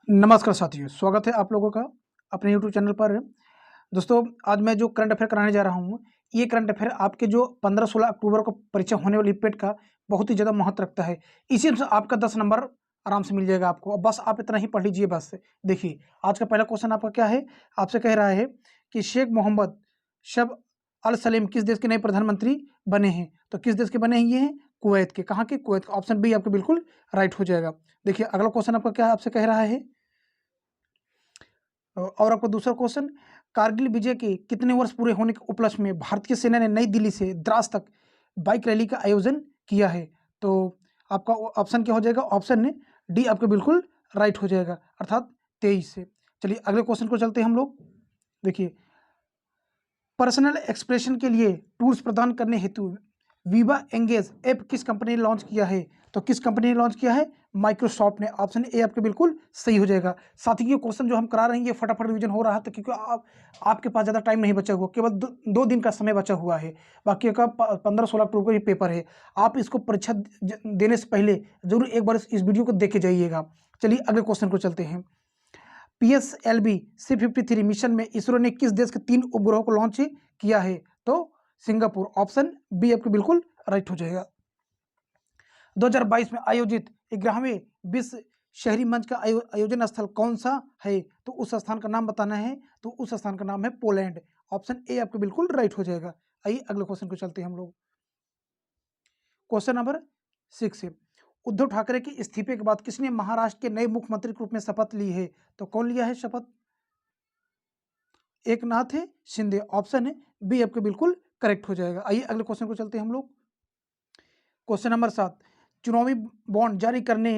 नमस्कार साथियों, स्वागत है आप लोगों का अपने यूट्यूब चैनल पर। दोस्तों, आज मैं जो करंट अफेयर कराने जा रहा हूँ, ये करंट अफेयर आपके जो 15-16 अक्टूबर को परीक्षा होने वाली पेट का बहुत ही ज़्यादा महत्व रखता है। इसी में से आपका 10 नंबर आराम से मिल जाएगा आपको। अब बस आप इतना ही पढ़ लीजिए बस। देखिए, आज का पहला क्वेश्चन आपका क्या है? आपसे कह रहा है कि शेख मोहम्मद शब अल सलीम किस देश के नए प्रधानमंत्री बने हैं? तो किस देश के बने हैं ये हैं? कुवैत के। कहाँ के? कुवैत के। ऑप्शन बी आपका बिल्कुल राइट हो जाएगा। देखिए, अगला क्वेश्चन आपका क्या आपसे कह रहा है? और आपका दूसरा क्वेश्चन, कारगिल विजय के कितने वर्ष पूरे होने के उपलक्ष्य में भारतीय सेना ने नई दिल्ली से द्रास तक बाइक रैली का आयोजन किया है? तो आपका ऑप्शन क्या हो जाएगा? ऑप्शन डी आपका बिल्कुल राइट हो जाएगा, अर्थात 23 से। चलिए अगले क्वेश्चन को चलते हैं हम लोग। देखिए, पर्सनल एक्सप्रेशन के लिए टूल्स प्रदान करने हेतु वीवा एंगेज ऐप किस कंपनी ने लॉन्च किया है? तो किस कंपनी ने लॉन्च किया है? माइक्रोसॉफ्ट ने। ऑप्शन ए आपके बिल्कुल सही हो जाएगा। साथ ही ये क्वेश्चन जो हम करा रहे हैं ये फटाफट रिवीजन हो रहा है, तो क्योंकि आपके पास ज़्यादा टाइम नहीं बचा हुआ, केवल दो दिन का समय बचा हुआ है। बाकी का 15-16 अक्टूबर को ये पेपर है। आप इसको परीक्षा देने से पहले जरूर एक बार इस वीडियो को देख के जाइएगा। चलिए अगले क्वेश्चन को चलते हैं। PSLV C-53 मिशन में इसरो ने किस देश के 3 उपग्रहों को लॉन्च किया है? तो सिंगापुर। ऑप्शन बी आपके बिल्कुल राइट हो जाएगा। 2022 में आयोजित 11वें विश्व शहरी मंच का आयोजन स्थल कौन सा है? तो उस स्थान का नाम बताना है। तो उस स्थान का नाम है पोलैंड। ऑप्शन ए आपके बिल्कुल राइट हो जाएगा। आइए अगले क्वेश्चन को चलते हैं हम लोग। क्वेश्चन नंबर 6 है, उद्धव ठाकरे के इस्तीफे के बाद किसने महाराष्ट्र के नए मुख्यमंत्री के रूप में शपथ ली है? तो कौन लिया है शपथ? एकनाथ शिंदे। ऑप्शन बी आपके बिल्कुल करेक्ट हो जाएगा। आइए अगले क्वेश्चन को चलते हैं हम लोग। क्वेश्चन नंबर 7, चुनावी बॉन्ड जारी करने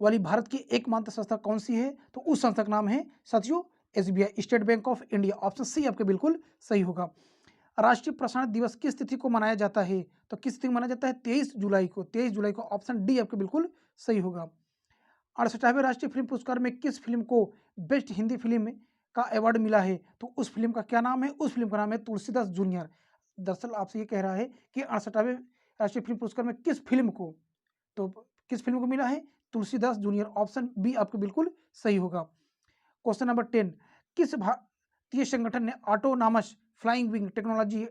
वाली भारत की एकमात्र संस्था कौन सी है? तो उस संस्था का नाम है साथियों SBI, State Bank of India. Option C आपके बिल्कुल सही होगा। राष्ट्रीय प्रसारण दिवस किस तिथि को मनाया जाता है? तो किस तिथि को मनाया जाता है? 23 जुलाई को। 23 जुलाई को। ऑप्शन डी आपके बिल्कुल सही होगा। 68वें राष्ट्रीय फिल्म पुरस्कार में किस फिल्म को बेस्ट हिंदी फिल्म का अवार्ड मिला है? तो उस फिल्म का क्या नाम है? उस फिल्म का नाम है तुलसीदास जूनियर। दरअसल आपसे ये कह रहा है कि 68वें राष्ट्रीय फिल्म पुरस्कार में किस फिल्म को, तो किस फिल्म को मिला है? तुलसीदास जूनियर। ऑप्शन बी आपके बिल्कुल सही होगा। क्वेश्चन नंबर 10, किस भारतीय संगठन ने autonomous flying wing technology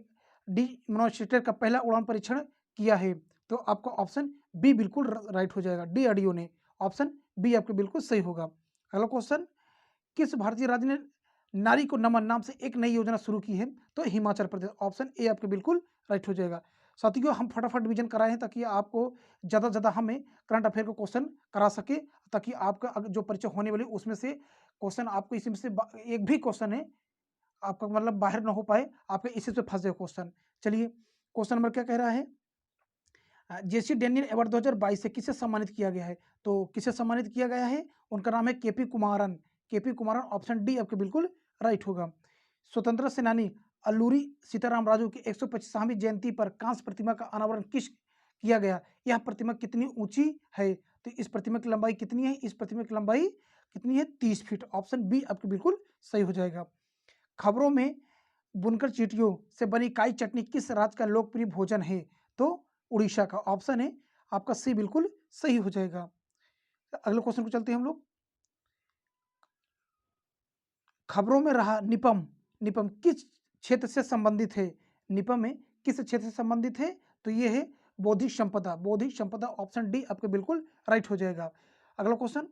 demonstrator का पहला उड़ान परीक्षण किया है? तो आपका ऑप्शन बी बिल्कुल राइट हो जाएगा, DRDO ने। ऑप्शन बी आपके बिल्कुल सही होगा। अगला क्वेश्चन, किस भारतीय राज्य ने नारी को नमन नाम से एक नई योजना शुरू की है? तो हिमाचल प्रदेश। ऑप्शन ए आपके बिल्कुल राइट हो जाएगा। साथियों, हम फटाफट डिवीजन कराए हैं ताकि आपको ज़्यादा से ज़्यादा हमें करंट अफेयर को क्वेश्चन करा सके, ताकि आपका जो परीक्षा होने वाली उसमें से क्वेश्चन आपको इसी में से एक भी क्वेश्चन है आपका मतलब बाहर ना हो पाए, आपके इसी से फंस जाए क्वेश्चन। चलिए क्वेश्चन नंबर क्या कह रहा है? JC डेनियल अवार्ड 2022 से किसे सम्मानित किया गया है? तो किसे सम्मानित किया गया है? उनका नाम है KP Kumaran. KP Kumaran. Option D आपके बिल्कुल राइट होगा। स्वतंत्रता सेनानी अल्लूरी सीताराम राजू की 125वीं जयंती पर कांस्य प्रतिमा का अनावरण किस किया गया? यह प्रतिमा कितनी ऊंची है? तो इस प्रतिमा की लंबाई कितनी है? इस प्रतिमा की लंबाई कितनी है? 30 फीट। ऑप्शन बी आपके बिल्कुल सही हो जाएगा। खबरों में बुनकर चींटियों से बनी काई चटनी किस राज्य का लोकप्रिय भोजन है? तो उड़ीसा का। ऑप्शन है आपका सी बिल्कुल सही हो जाएगा। अगले क्वेश्चन को चलते हैं हम लोग। खबरों में रहा निपम, निपम किस क्षेत्र से संबंधित है? निपम में किस क्षेत्र से संबंधित है? तो ये है बौद्धिक संपदा। बौद्धिक संपदा। ऑप्शन डी आपके बिल्कुल राइट हो जाएगा। अगला क्वेश्चन,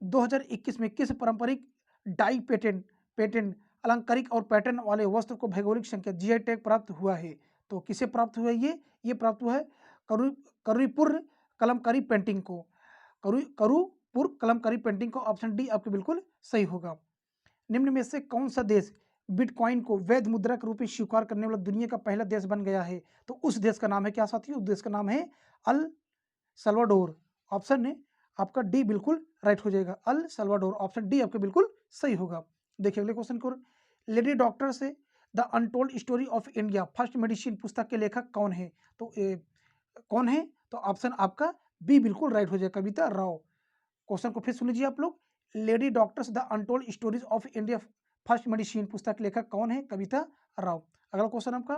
2021 में किस पारंपरिक डाई पेटेंट पेटेंट अलंकारिक और पैटर्न वाले वस्त्र को भौगोलिक संख्या GI टैग प्राप्त हुआ है? तो किसे प्राप्त हुआ है? ये प्राप्त हुआ है करूपुर कलमकारी पेंटिंग को। करूपुर कलमकारी पेंटिंग को। ऑप्शन डी आपके बिल्कुल सही होगा। निम्न में से कौन सा देश बिटकॉइन को वैध मुद्रा के रूप में स्वीकार करने वाला दुनिया का पहला देश बन गया है? तो उस देश का नाम है क्या साथियों? उस देश का नाम है अल सल्वाडोर। ऑप्शन है आपका डी बिल्कुल राइट हो जाएगा, अल सल्वाडोर। ऑप्शन डी आपके बिल्कुल सही होगा। देखिए अगले क्वेश्चन को, लेडी डॉक्टर से the untold story of India first medicine पुस्तक के लेखक कौन है? तो कौन है? तो ऑप्शन आपका बी बिल्कुल राइट हो जाएगा, कविता राव। क्वेश्चन को फिर सुन लीजिए आप लोग। Lady doctors the untold stories of India first medicine पुस्तक के लेखक कौन है? कविता राव। अगला क्वेश्चन आपका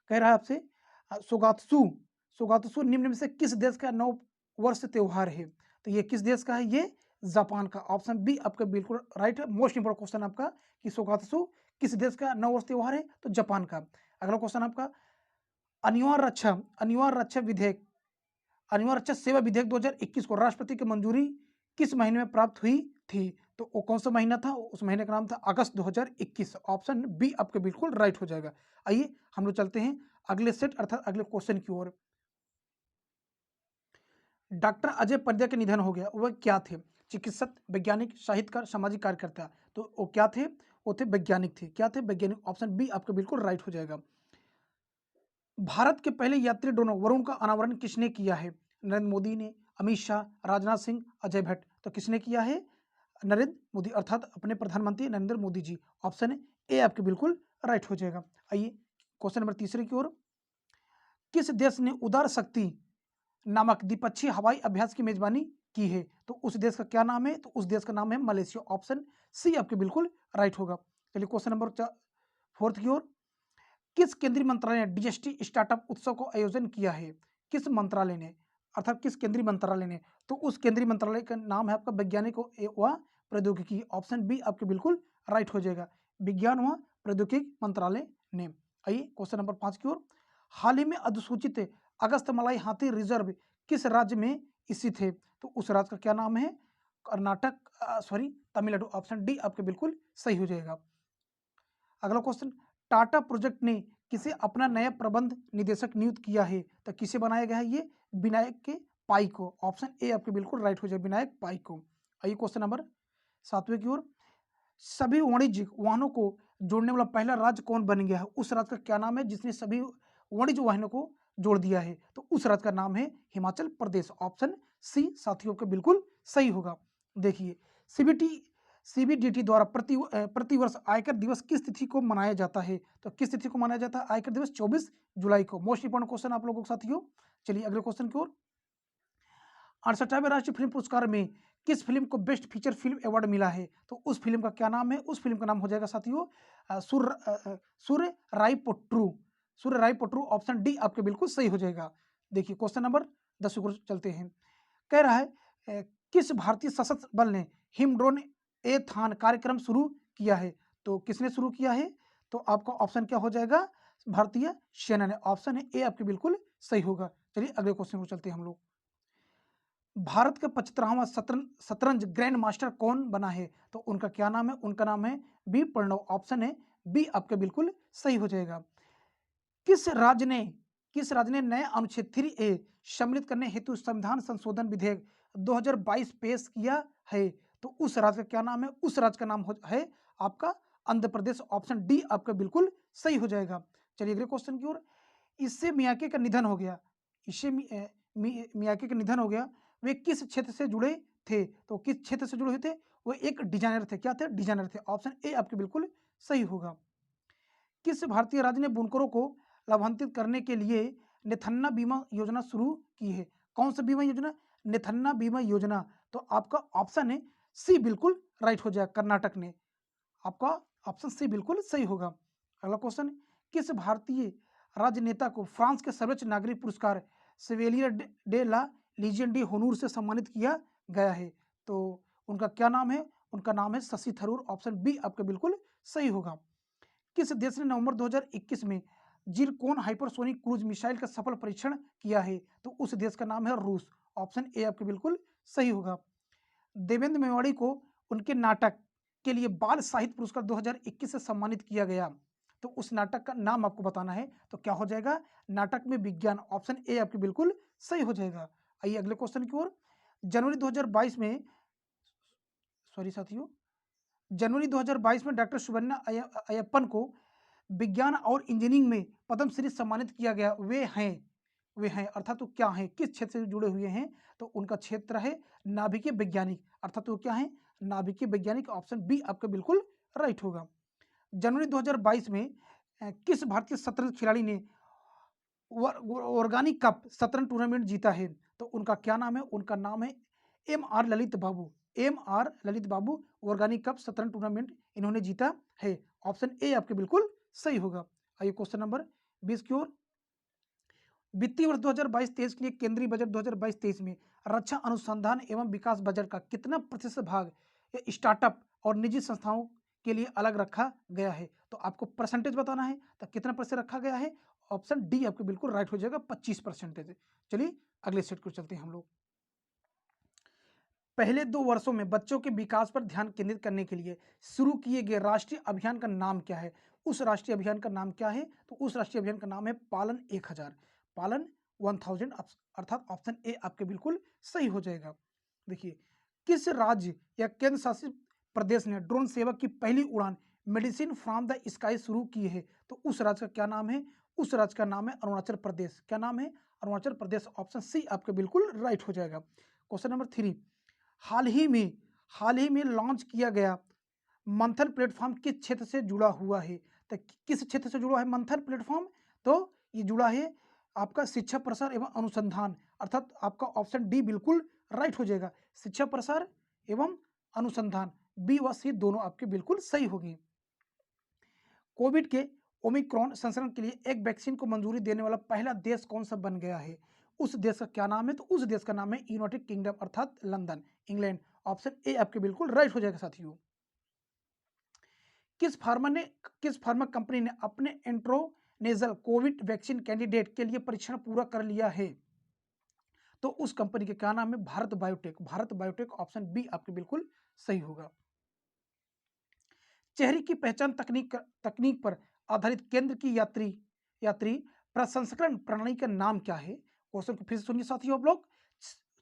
कह रहा है आपसे, सुगात्सु सुगात्सु निम्न में से किस देश का नव वर्ष त्योहार है? तो ये किस देश का है? ये जापान का। ऑप्शन बी आपका बिल्कुल राइट है। मोस्ट इंपोर्टेंट क्वेश्चन आपका कि सोगात्सु किस देश का नववर्ष त्योहार है? तो जापान का। अगला क्वेश्चन आपका अनिवार्य रक्षा विधेयक अनिवार्य रक्षा सेवा विधेयक 2021 को राष्ट्रपति की मंजूरी किस महीने में प्राप्त हुई थी? तो वो कौन सा महीना था? उस महीने का नाम था अगस्त 2021। ऑप्शन बी आपके बिल्कुल राइट हो जाएगा। आइए हम लोग चलते हैं अगले सेट अर्थात अगले क्वेश्चन की ओर। डॉक्टर अजय पंड्या के निधन हो गया, वह क्या थे? चिकित्सक, वैज्ञानिक, साहित्यकार, सामाजिक कार्यकर्ता। तो वो क्या थे? वो थे वैज्ञानिक थे। क्या थे? वैज्ञानिक। ऑप्शन बी आपका बिल्कुल राइट हो जाएगा। भारत के पहले यात्री ड्रोन वरुण का अनावरण किसने किया है? नरेंद्र मोदी ने, अमित शाह, राजनाथ सिंह, अजय भट्ट। तो किसने किया है? नरेंद्र मोदी अर्थात अपने प्रधानमंत्री नरेंद्र मोदी जी। ऑप्शन ए आपके बिल्कुल राइट हो जाएगा। आइए क्वेश्चन नंबर तीसरे की ओर। किस देश ने उदार शक्ति नामक द्विपक्षीय हवाई अभ्यास की मेजबानी की है? तो उस देश का क्या नाम है? तो उस देश का नाम है मलेशिया। ऑप्शन सी आपके बिल्कुल राइट होगा। चलिए क्वेश्चन नंबर फोर्थ की ओर। किस केंद्रीय मंत्रालय ने डीएसटी स्टार्टअप उत्सव को आयोजन किया है? किस मंत्रालय ने अर्थात किस केंद्रीय मंत्रालय ने? तो उस केंद्रीय मंत्रालय का नाम है आपका वैज्ञानिक व प्रौद्योगिकी। ऑप्शन बी आपके बिल्कुल राइट हो जाएगा। विज्ञान व प्रौद्योगिकी मंत्रालय ने। आइए क्वेश्चन नंबर 5 की ओर। हाल ही में अधिसूचित अगस्तमलाई हाथी रिजर्व किस राज्य में स्थित है? तो उस राज्य का क्या नाम है? कर्नाटक तमिलनाडु। ऑप्शन डी आपके बिल्कुल सही हो जाएगा। अगला क्वेश्चन। टाटा प्रोजेक्ट ने किसे अपना नया प्रबंध निदेशक नियुक्त किया है? तो किसे बनाया गया है? ये विनायक के पाई को। ऑप्शन ए आपके बिल्कुल राइट हो जाए, विनायक पाई को। आइए क्वेश्चन नंबर 7वें की ओर। सभी वाणिज्यिक वाहनों को जोड़ने वाला पहला राज्य कौन बन गया है? उस राज्य का क्या नाम है जिसने सभी वाणिज्य वाहनों को जोड़ दिया है? तो उस राज्य का नाम है हिमाचल प्रदेश। ऑप्शन सी साथियों के बिल्कुल सही होगा। देखिए सीबीडीटी द्वारा प्रतिवर्ष आयकर दिवस किस तिथि को मनाया जाता है? तो किस तिथि को मनाया जाता है आयकर दिवस? 24 जुलाई को। मोस्ट इंपोर्टेंट क्वेश्चन आप लोगों के साथियों। चलिए अगले क्वेश्चन की ओर। 68वें राष्ट्रीय फिल्म पुरस्कार में किस फिल्म को बेस्ट फीचर फिल्म अवार्ड मिला है? तो उस फिल्म का क्या नाम है? उस फिल्म का नाम हो जाएगा साथियों सूर्य राई पोट्रू। सूर्य राई पोट्रू। ऑप्शन डी आपके बिल्कुल सही हो जाएगा। देखिए क्वेश्चन नंबर 10 को चलते हैं। कह रहा है किस भारतीय सशस्त्र बल ने हिमड्रोन ए थान कार्यक्रम शुरू किया है? तो किसने शुरू किया है? तो आपका ऑप्शन क्या हो जाएगा? भारतीय सेना ने। ऑप्शन ए आपके बिल्कुल सही होगा। चलिए अगले क्वेश्चन को चलते हैं हम लोग। भारत का 75वां शतरंज ग्रैंड मास्टर कौन बना है? तो उनका क्या नाम है? उनका नाम है बी प्रणव। ऑप्शन है बी आपके बिल्कुल सही हो जाएगा। किस राज्य ने नए अनुच्छेद 3A सम्मिलित करने हेतु संविधान संशोधन विधेयक 2022 पेश किया है? तो उस राज्य का क्या नाम है? उस राज्य का नाम है आपका आंध्र प्रदेश। ऑप्शन डी आपका बिल्कुल सही हो जाएगा। चलिए अगले क्वेश्चन की ओर। इससे मियाके का निधन हो गया। इससे मियाके का निधन हो गया। वे किस क्षेत्र से जुड़े थे? तो किस क्षेत्र से जुड़े हुए थे? वो एक डिजाइनर थे। क्या थे? डिजाइनर थे। ऑप्शन ए आपके बिल्कुल सही होगा। किस भारतीय राज्य ने बुनकरों को लाभान्वित करने के लिए नेथन्ना बीमा योजना शुरू की है? कौन सा बीमा योजना? नेथन्ना बीमा योजना। तो आपका ऑप्शन है सी बिल्कुल राइट हो जाएगा, कर्नाटक ने। आपका ऑप्शन सी बिल्कुल सही होगा। अगला क्वेश्चन। किस भारतीय राजनेता को फ्रांस के सर्वोच्च नागरिक पुरस्कार सेवेलियर डे ला लीजियन डी होनूर से सम्मानित किया गया है? तो उनका क्या नाम है? उनका नाम है शशि थरूर। ऑप्शन बी आपका बिल्कुल सही होगा। किस देश ने नवंबर 2021 में जिरकोन हाइपरसोनिक क्रूज मिसाइल का सफल परीक्षण किया है? तो उस देश का नाम है रूस। ऑप्शन ए आपके बिल्कुल सही होगा। देवेंद्र मेवाड़ी को उनके नाटक के लिए बाल साहित्य पुरस्कार 2021 से सम्मानित किया गया। तो उस नाटक का नाम आपको बताना है। तो क्या हो जाएगा? नाटक में विज्ञान। ऑप्शन ए आपके बिल्कुल सही हो जाएगा। आइए अगले क्वेश्चन की ओर। जनवरी 2022 में साथियों जनवरी 2022 में डॉक्टर सुब्रमण्यम अय्यप्पन को विज्ञान और इंजीनियरिंग में पद्मश्री सम्मानित किया गया। वे हैं अर्थात तो क्या हैं? किस क्षेत्र से जुड़े हुए हैं? तो उनका क्षेत्र है नाभिकीय वैज्ञानिक अर्थात तो क्या है? नाभिकीय वैज्ञानिक। ऑप्शन बी आपका बिल्कुल राइट होगा। जनवरी 2022 में किस भारतीय शतरंज खिलाड़ी ने ऑर्गेनिक कप शतरंज टूर्नामेंट जीता है? तो उनका क्या नाम है? उनका नाम है एम.आर. ललित बाबू। एम.आर. ललित बाबू ऑर्गेनिक कप शतरंज टूर्नामेंट इन्होंने जीता है। ऑप्शन ए आपके बिल्कुल सही होगा। आइए क्वेश्चन नंबर 20 की ओर। वित्तीय वर्ष 2022-23 के लिए केंद्रीय बजट 2022-23 में रक्षा अनुसंधान एवं विकास बजट का कितना प्रतिशत भाग स्टार्टअप और निजी संस्थाओं के लिए अलग रखा गया है? तो आपको परसेंटेज बताना है, तो कितना प्रतिशत रखा गया है? ऑप्शन डी आपको बिल्कुल राइट हो जाएगा, 25%। चलिए अगले सेट को चलते हैं हम लोग। पहले 2 वर्षों में बच्चों के विकास पर ध्यान केंद्रित करने के लिए शुरू किए गए राष्ट्रीय अभियान का नाम क्या है? उस राष्ट्रीय अभियान का नाम क्या है? तो उस राष्ट्रीय अभियान का नाम है पालन 1000, पालन 1000, अर्थात ऑप्शन ए आपके बिल्कुल सही हो जाएगा। देखिए, किस राज्य या केंद्र शासित प्रदेश ने ड्रोन सेवा की पहली उड़ान मेडिसिन फ्रॉम द स्काई शुरू की है? तो उस राज्य का क्या नाम है? उस राज्य का नाम है अरुणाचल प्रदेश। क्या नाम है? अरुणाचल प्रदेश। ऑप्शन सी आपके बिल्कुल राइट हो जाएगा। क्वेश्चन नंबर 3, हाल ही में लॉन्च किया गया मंथन प्लेटफॉर्म किस क्षेत्र से जुड़ा हुआ है? तो किस क्षेत्र से जुड़ा है मंथन प्लेटफॉर्म? तो ये जुड़ा है आपका शिक्षा प्रसार एवं अनुसंधान, अर्थात आपका ऑप्शन डी बिल्कुल राइट हो जाएगा। शिक्षा प्रसार एवं अनुसंधान, बी व सी दोनों आपके बिल्कुल सही होगी। कोविड के ओमिक्रॉन संस्करण के लिए एक वैक्सीन को मंजूरी देने वाला पहला देश कौन सा बन गया है? उस देश का क्या नाम है? तो उस देश का नाम है यूनाइटेड किंगडम, अर्थात लंदन, इंग्लैंड। ऑप्शन ए आपके बिल्कुल राइट हो जाएगा साथियों। किस फार्मा कंपनी ने अपने इंट्रोनेजल कोविड वैक्सीन कैंडिडेट के लिए परीक्षण पूरा कर लिया है? तो उस कंपनी के क्या नाम है? Bharat Biotech. Bharat Biotech, option B आपके बिल्कुल सही होगा। चेहरे की पहचान तकनीक पर आधारित केंद्र की यात्री प्रसंस्करण प्रणाली का नाम क्या है? क्वेश्चन को फिर से सुनिए साथियों आप लोग।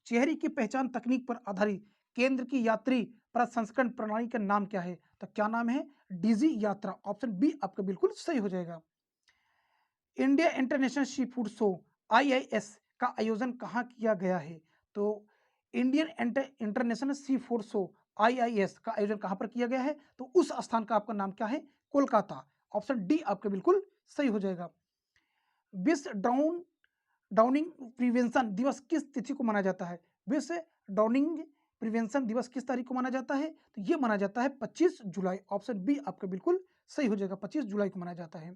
चेहरे की पहचान तकनीक पर आधारित केंद्र की यात्री प्रसंस्करण प्रणाली का नाम क्या है? तो क्या नाम है? डिजी यात्रा। ऑप्शन बी आपका बिल्कुल सही हो जाएगा। India international sea food show IIS का आयोजन कहाँ किया गया है? तो Indian international sea food show IIS का आयोजन कहाँ पर किया गया है? तो उस स्थान का आपका नाम क्या है? कोलकाता। ऑप्शन डी आपके बिल्कुल सही हो जाएगा। विश्व डाउनिंग प्रिवेंशन दिवस किस तिथि को मनाया जाता है? विश्व डाउनिंग प्रिवेंशन दिवस किस तारीख को माना जाता है? तो ये माना जाता है 25 जुलाई। ऑप्शन बी आपका बिल्कुल सही हो जाएगा, 25 जुलाई को मनाया जाता है।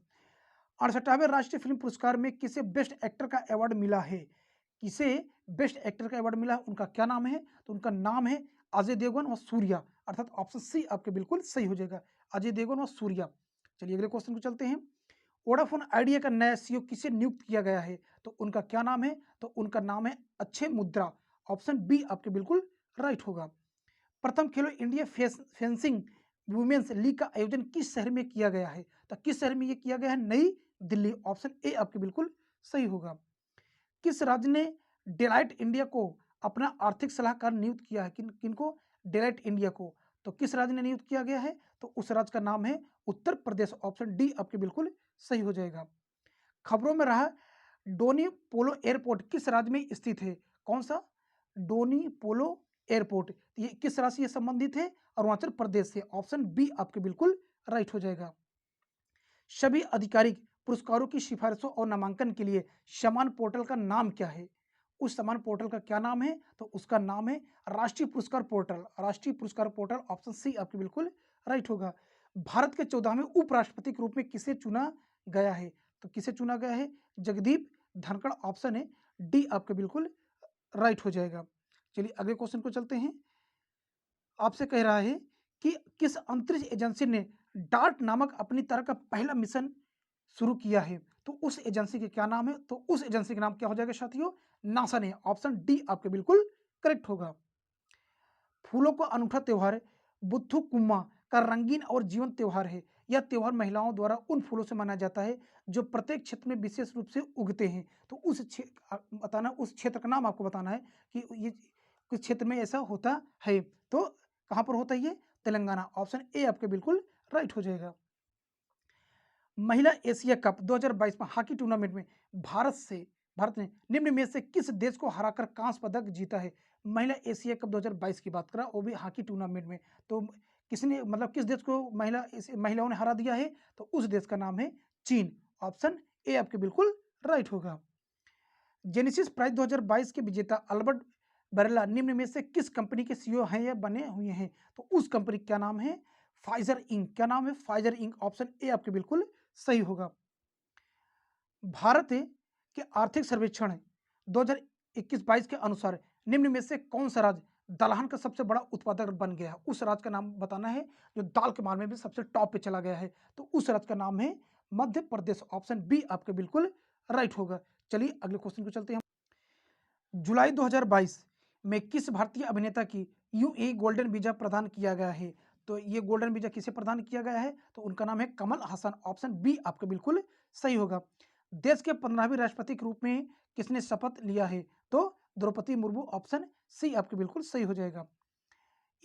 68वें राष्ट्रीय फिल्म पुरस्कार में किसे बेस्ट एक्टर का अवार्ड मिला है? किसे बेस्ट एक्टर का अवार्ड मिला है? उनका क्या नाम है? तो उनका नाम है अजय देवगन और सूर्या, अर्थात ऑप्शन सी आपके बिल्कुल सही हो जाएगा, अजय देवगन और सूर्या। चलिए अगले क्वेश्चन को चलते हैं। वोडाफोन आइडिया का नया CEO किसे नियुक्त किया गया है? तो उनका क्या नाम है? तो उनका नाम है अक्षय मुद्रा। ऑप्शन बी आपके बिल्कुल राइट होगा। प्रथम खेलो इंडिया फेंसिंग वुमेन्स लीग का आयोजन किस शहर में किया गया है? तो किस शहर में यह किया गया है? नई दिल्ली। ऑप्शन ए आपके बिल्कुल सही होगा। किस राज्य ने डेलाइट इंडिया को अपना आर्थिक सलाहकार नियुक्त किया है? किनको? डेलाइट इंडिया को। तो किस राज्य ने नियुक्त किया गया है? तो उस राज्य का नाम है उत्तर प्रदेश। ऑप्शन डी आपके बिल्कुल सही हो जाएगा। खबरों में रहा डोनी पोलो एयरपोर्ट किस राज्य में स्थित है? कौन सा? डोनी पोलो एयरपोर्ट, ये किस राज्य से संबंधित है? अरुणाचल प्रदेश से। ऑप्शन बी आपके बिल्कुल राइट हो जाएगा। सभी आधिकारिक पुरस्कारों की सिफारिशों और नामांकन के लिए समान पोर्टल का नाम क्या है? उस समान पोर्टल का क्या नाम है? तो उसका नाम है राष्ट्रीय पुरस्कार पोर्टल। राष्ट्रीय पुरस्कार पोर्टल, ऑप्शन सी आपके बिल्कुल राइट होगा। भारत के 14वें उपराष्ट्रपति के रूप में किसे चुना गया है? तो किसे चुना गया है? जगदीप धनखड़। ऑप्शन है डी आपके बिल्कुल राइट हो जाएगा। चलिए अगले क्वेश्चन को चलते हैं। आपसे कह रहा है कि किस अंतरिक्ष एजेंसी ने डार्ट नामक अपनी तरह का पहला मिशन शुरू किया है? तो उस एजेंसी के क्या नाम है? तो उस एजेंसी का नाम क्या हो जाएगा साथियों? नासा ने। ऑप्शन डी आपके बिल्कुल करेक्ट होगा। फूलों का अनूठा त्योहार बुद्धू कुम्मा का रंगीन और जीवंत त्योहार है। यह त्योहार महिलाओं द्वारा उन फूलों से मनाया जाता है जो प्रत्येक क्षेत्र में विशेष रूप से उगते हैं। तो उस बताना, उस क्षेत्र का नाम आपको बताना है कि ये किस क्षेत्र में ऐसा होता है। तो कहाँ पर होता है ये? तेलंगाना। ऑप्शन ए आपके बिल्कुल राइट हो जाएगा। महिला एशिया कप 2022 में हॉकी टूर्नामेंट में भारत ने निम्न में से किस देश को हराकर कांस्य पदक जीता है? महिला एशिया कप 2022 की बात करा, वो भी हॉकी टूर्नामेंट में। तो किसने, मतलब किस देश को महिलाओं ने हरा दिया है? तो उस देश का नाम है चीन। ऑप्शन ए आपके बिल्कुल राइट होगा। जेनेसिस प्राइज 2022 के विजेता अल्बर्ट बरेला निम्न में से किस कंपनी के CEO हैं या बने हुए हैं? तो उस कंपनी का क्या नाम है? Pfizer Inc. क्या नाम है? Pfizer ink. ऑप्शन ए आपके बिल्कुल सही होगा। भारत के आर्थिक सर्वेक्षण 2021-22 के अनुसार निम्न में से कौन सा राज्य दलहन का सबसे बड़ा उत्पादक बन गया है? उस राज्य का नाम बताना है जो दाल के मामले में सबसे टॉप पे चला गया है। तो उस राज्य का नाम है मध्य प्रदेश। ऑप्शन बी आपके बिल्कुल राइट होगा। चलिए अगले क्वेश्चन को चलते हैं। जुलाई 2022 में किस भारतीय अभिनेता की यूएई गोल्डन वीजा प्रदान किया गया है? तो ये गोल्डन वीजा किसे प्रदान किया गया है? तो उनका नाम है कमल हसन। ऑप्शन बी आपका बिल्कुल सही होगा। देश के 15वें राष्ट्रपति के रूप में किसने शपथ लिया है? तो द्रौपदी मुर्मू। ऑप्शन सी आपके बिल्कुल सही हो जाएगा।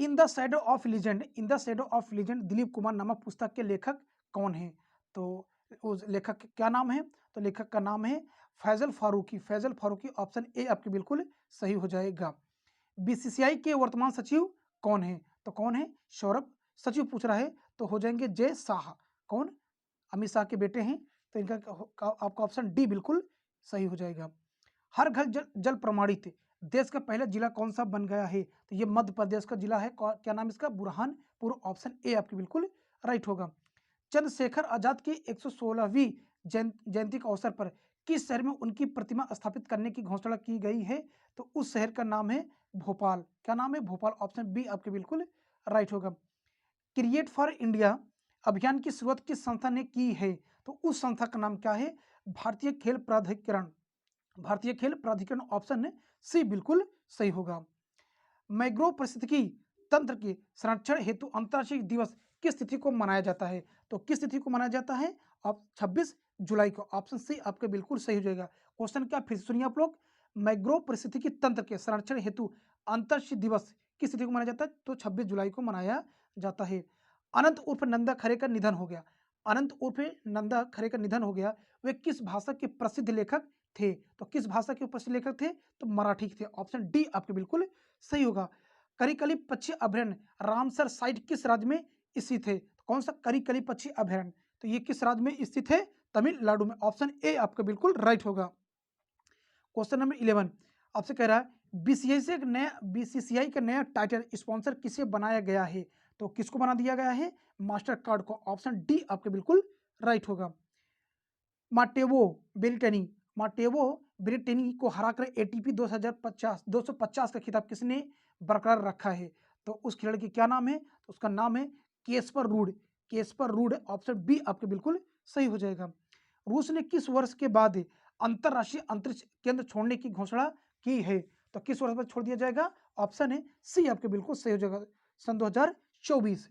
In the shadow of legend Dilip Kumar नामक पुस्तक के लेखक कौन है? तो उस लेखक का क्या नाम है? तो लेखक का नाम है फैजल फारूकी। ऑप्शन ए आपके बिल्कुल सही हो जाएगा। बीसीसीआई के वर्तमान सचिव कौन है? तो कौन है? सौरभ। सचिव पूछ रहा है तो हो जाएंगे जय शाह। कौन? अमित शाह के बेटे हैं। तो इनका आपका ऑप्शन डी बिल्कुल सही हो जाएगा। हर घर जल प्रमाणित देश का पहला जिला कौन सा बन गया है? तो ये मध्य प्रदेश का जिला है। क्या नाम इसका? बुरहानपुर। ऑप्शन ए आपकी बिल्कुल राइट होगा। चंद्रशेखर आजाद की 116वीं जयंती के अवसर पर किस शहर में उनकी प्रतिमा स्थापित करने की घोषणा की गई है? तो उस शहर का नाम है भोपाल। क्या नाम है? भोपाल। ऑप्शन बी आपके बिल्कुल राइट होगा। क्रिएट फॉर इंडिया अभियान की शुरुआत किस संस्था ने की है? तो उस संस्था का नाम क्या है? भारतीय खेल प्राधिकरण। ऑप्शन सी बिल्कुल सही होगा। मैंग्रोव पारिस्थितिकी तंत्र के संरक्षण हेतु अंतर्राष्ट्रीय दिवस किस तिथि को मनाया जाता है? तो किस तिथि को मनाया जाता है? अब 26 जुलाई को। ऑप्शन सी आपके बिल्कुल सही हो जाएगा। क्वेश्चन क्या फिर सुनिए आप लोग। मैंग्रोव पारिस्थितिकी तंत्र के संरक्षण हेतु अंतर्राष्ट्रीय दिवस किस तिथि को मनाया जाता है? तो 26 जुलाई को मनाया जाता है। अनंत उर्फ नंदा खरे का निधन हो गया। वे किस भाषा के प्रसिद्ध लेखक थे? तो किस भाषा के प्रसिद्ध लेखक थे? तो मराठी थे। ऑप्शन डी आपके बिल्कुल सही होगा। करिकली पक्षी अभयारण्य रामसर साइट किस राज्य में स्थित है? कौन सा करिकली पक्षी अभयारण्य? तो ये किस राज्य में स्थित है? तमिलनाडु में। ऑप्शन ए आपका बिल्कुल राइट होगा। क्वेश्चन नंबर 11 आपसे कह रहा है बीसीसीआई का नया टाइटल स्पॉन्सर किसे बनाया गया है? तो किसको बना दिया गया है? मास्टर कार्ड को। ऑप्शन डी आपके बिल्कुल राइट होगा। माटेवो ब्रिटेनी को हराकर एटीपी 250 का खिताब किसने बरकरार रखा है? तो उस खिलाड़ी की क्या नाम है? तो उसका नाम है केस्पर रूड। ऑप्शन बी आपके बिल्कुल सही हो जाएगा। रूस ने किस वर्ष के बाद अंतरराष्ट्रीय अंतरिक्ष केंद्र छोड़ने की घोषणा की है? तो किस वर्ष में छोड़ दिया जाएगा? ऑप्शन है सी आपके बिल्कुल सही हो जाएगा। सन 2024।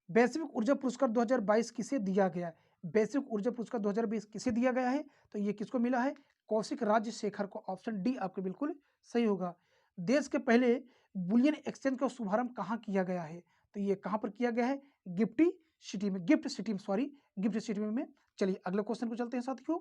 वैश्विक ऊर्जा पुरस्कार 2022 किसे दिया गया? वैश्विक ऊर्जा पुरस्कार 2020 किसे दिया गया है? तो ये किसको मिला है? कौशिक राजशेखर को। ऑप्शन डी आपके बिल्कुल सही होगा। देश के पहले बुलियन एक्सचेंज का शुभारंभ कहाँ किया गया है? तो ये कहाँ पर किया गया है? गिफ्ट सिटी में। चलिए अगले क्वेश्चन को चलते हैं साथियों।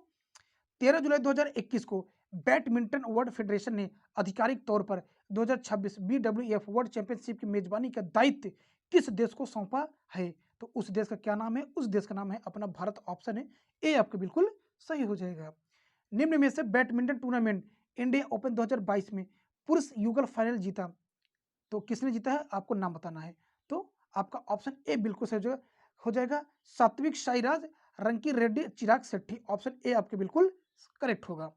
13 जुलाई 2021 को बैडमिंटन वर्ल्ड फेडरेशन ने आधिकारिक तौर पर 2026 BWF वर्ल्ड चैंपियनशिप की मेजबानी का दायित्व किस देश को सौंपा है? तो उस देश का क्या नाम है? उस देश का नाम है अपना भारत। ऑप्शन है ए आपके बिल्कुल सही हो जाएगा। निम्न में से बैडमिंटन टूर्नामेंट इंडिया ओपन 2022 में पुरुष युगल फाइनल जीता तो किसने जीता है? आपको नाम बताना है। तो आपका ऑप्शन ए बिल्कुल सही हो जाएगा। सात्विक साईराज, रंकी रेड्डी, चिराग शेट्टी। ऑप्शन ए आपके बिल्कुल करेक्ट होगा।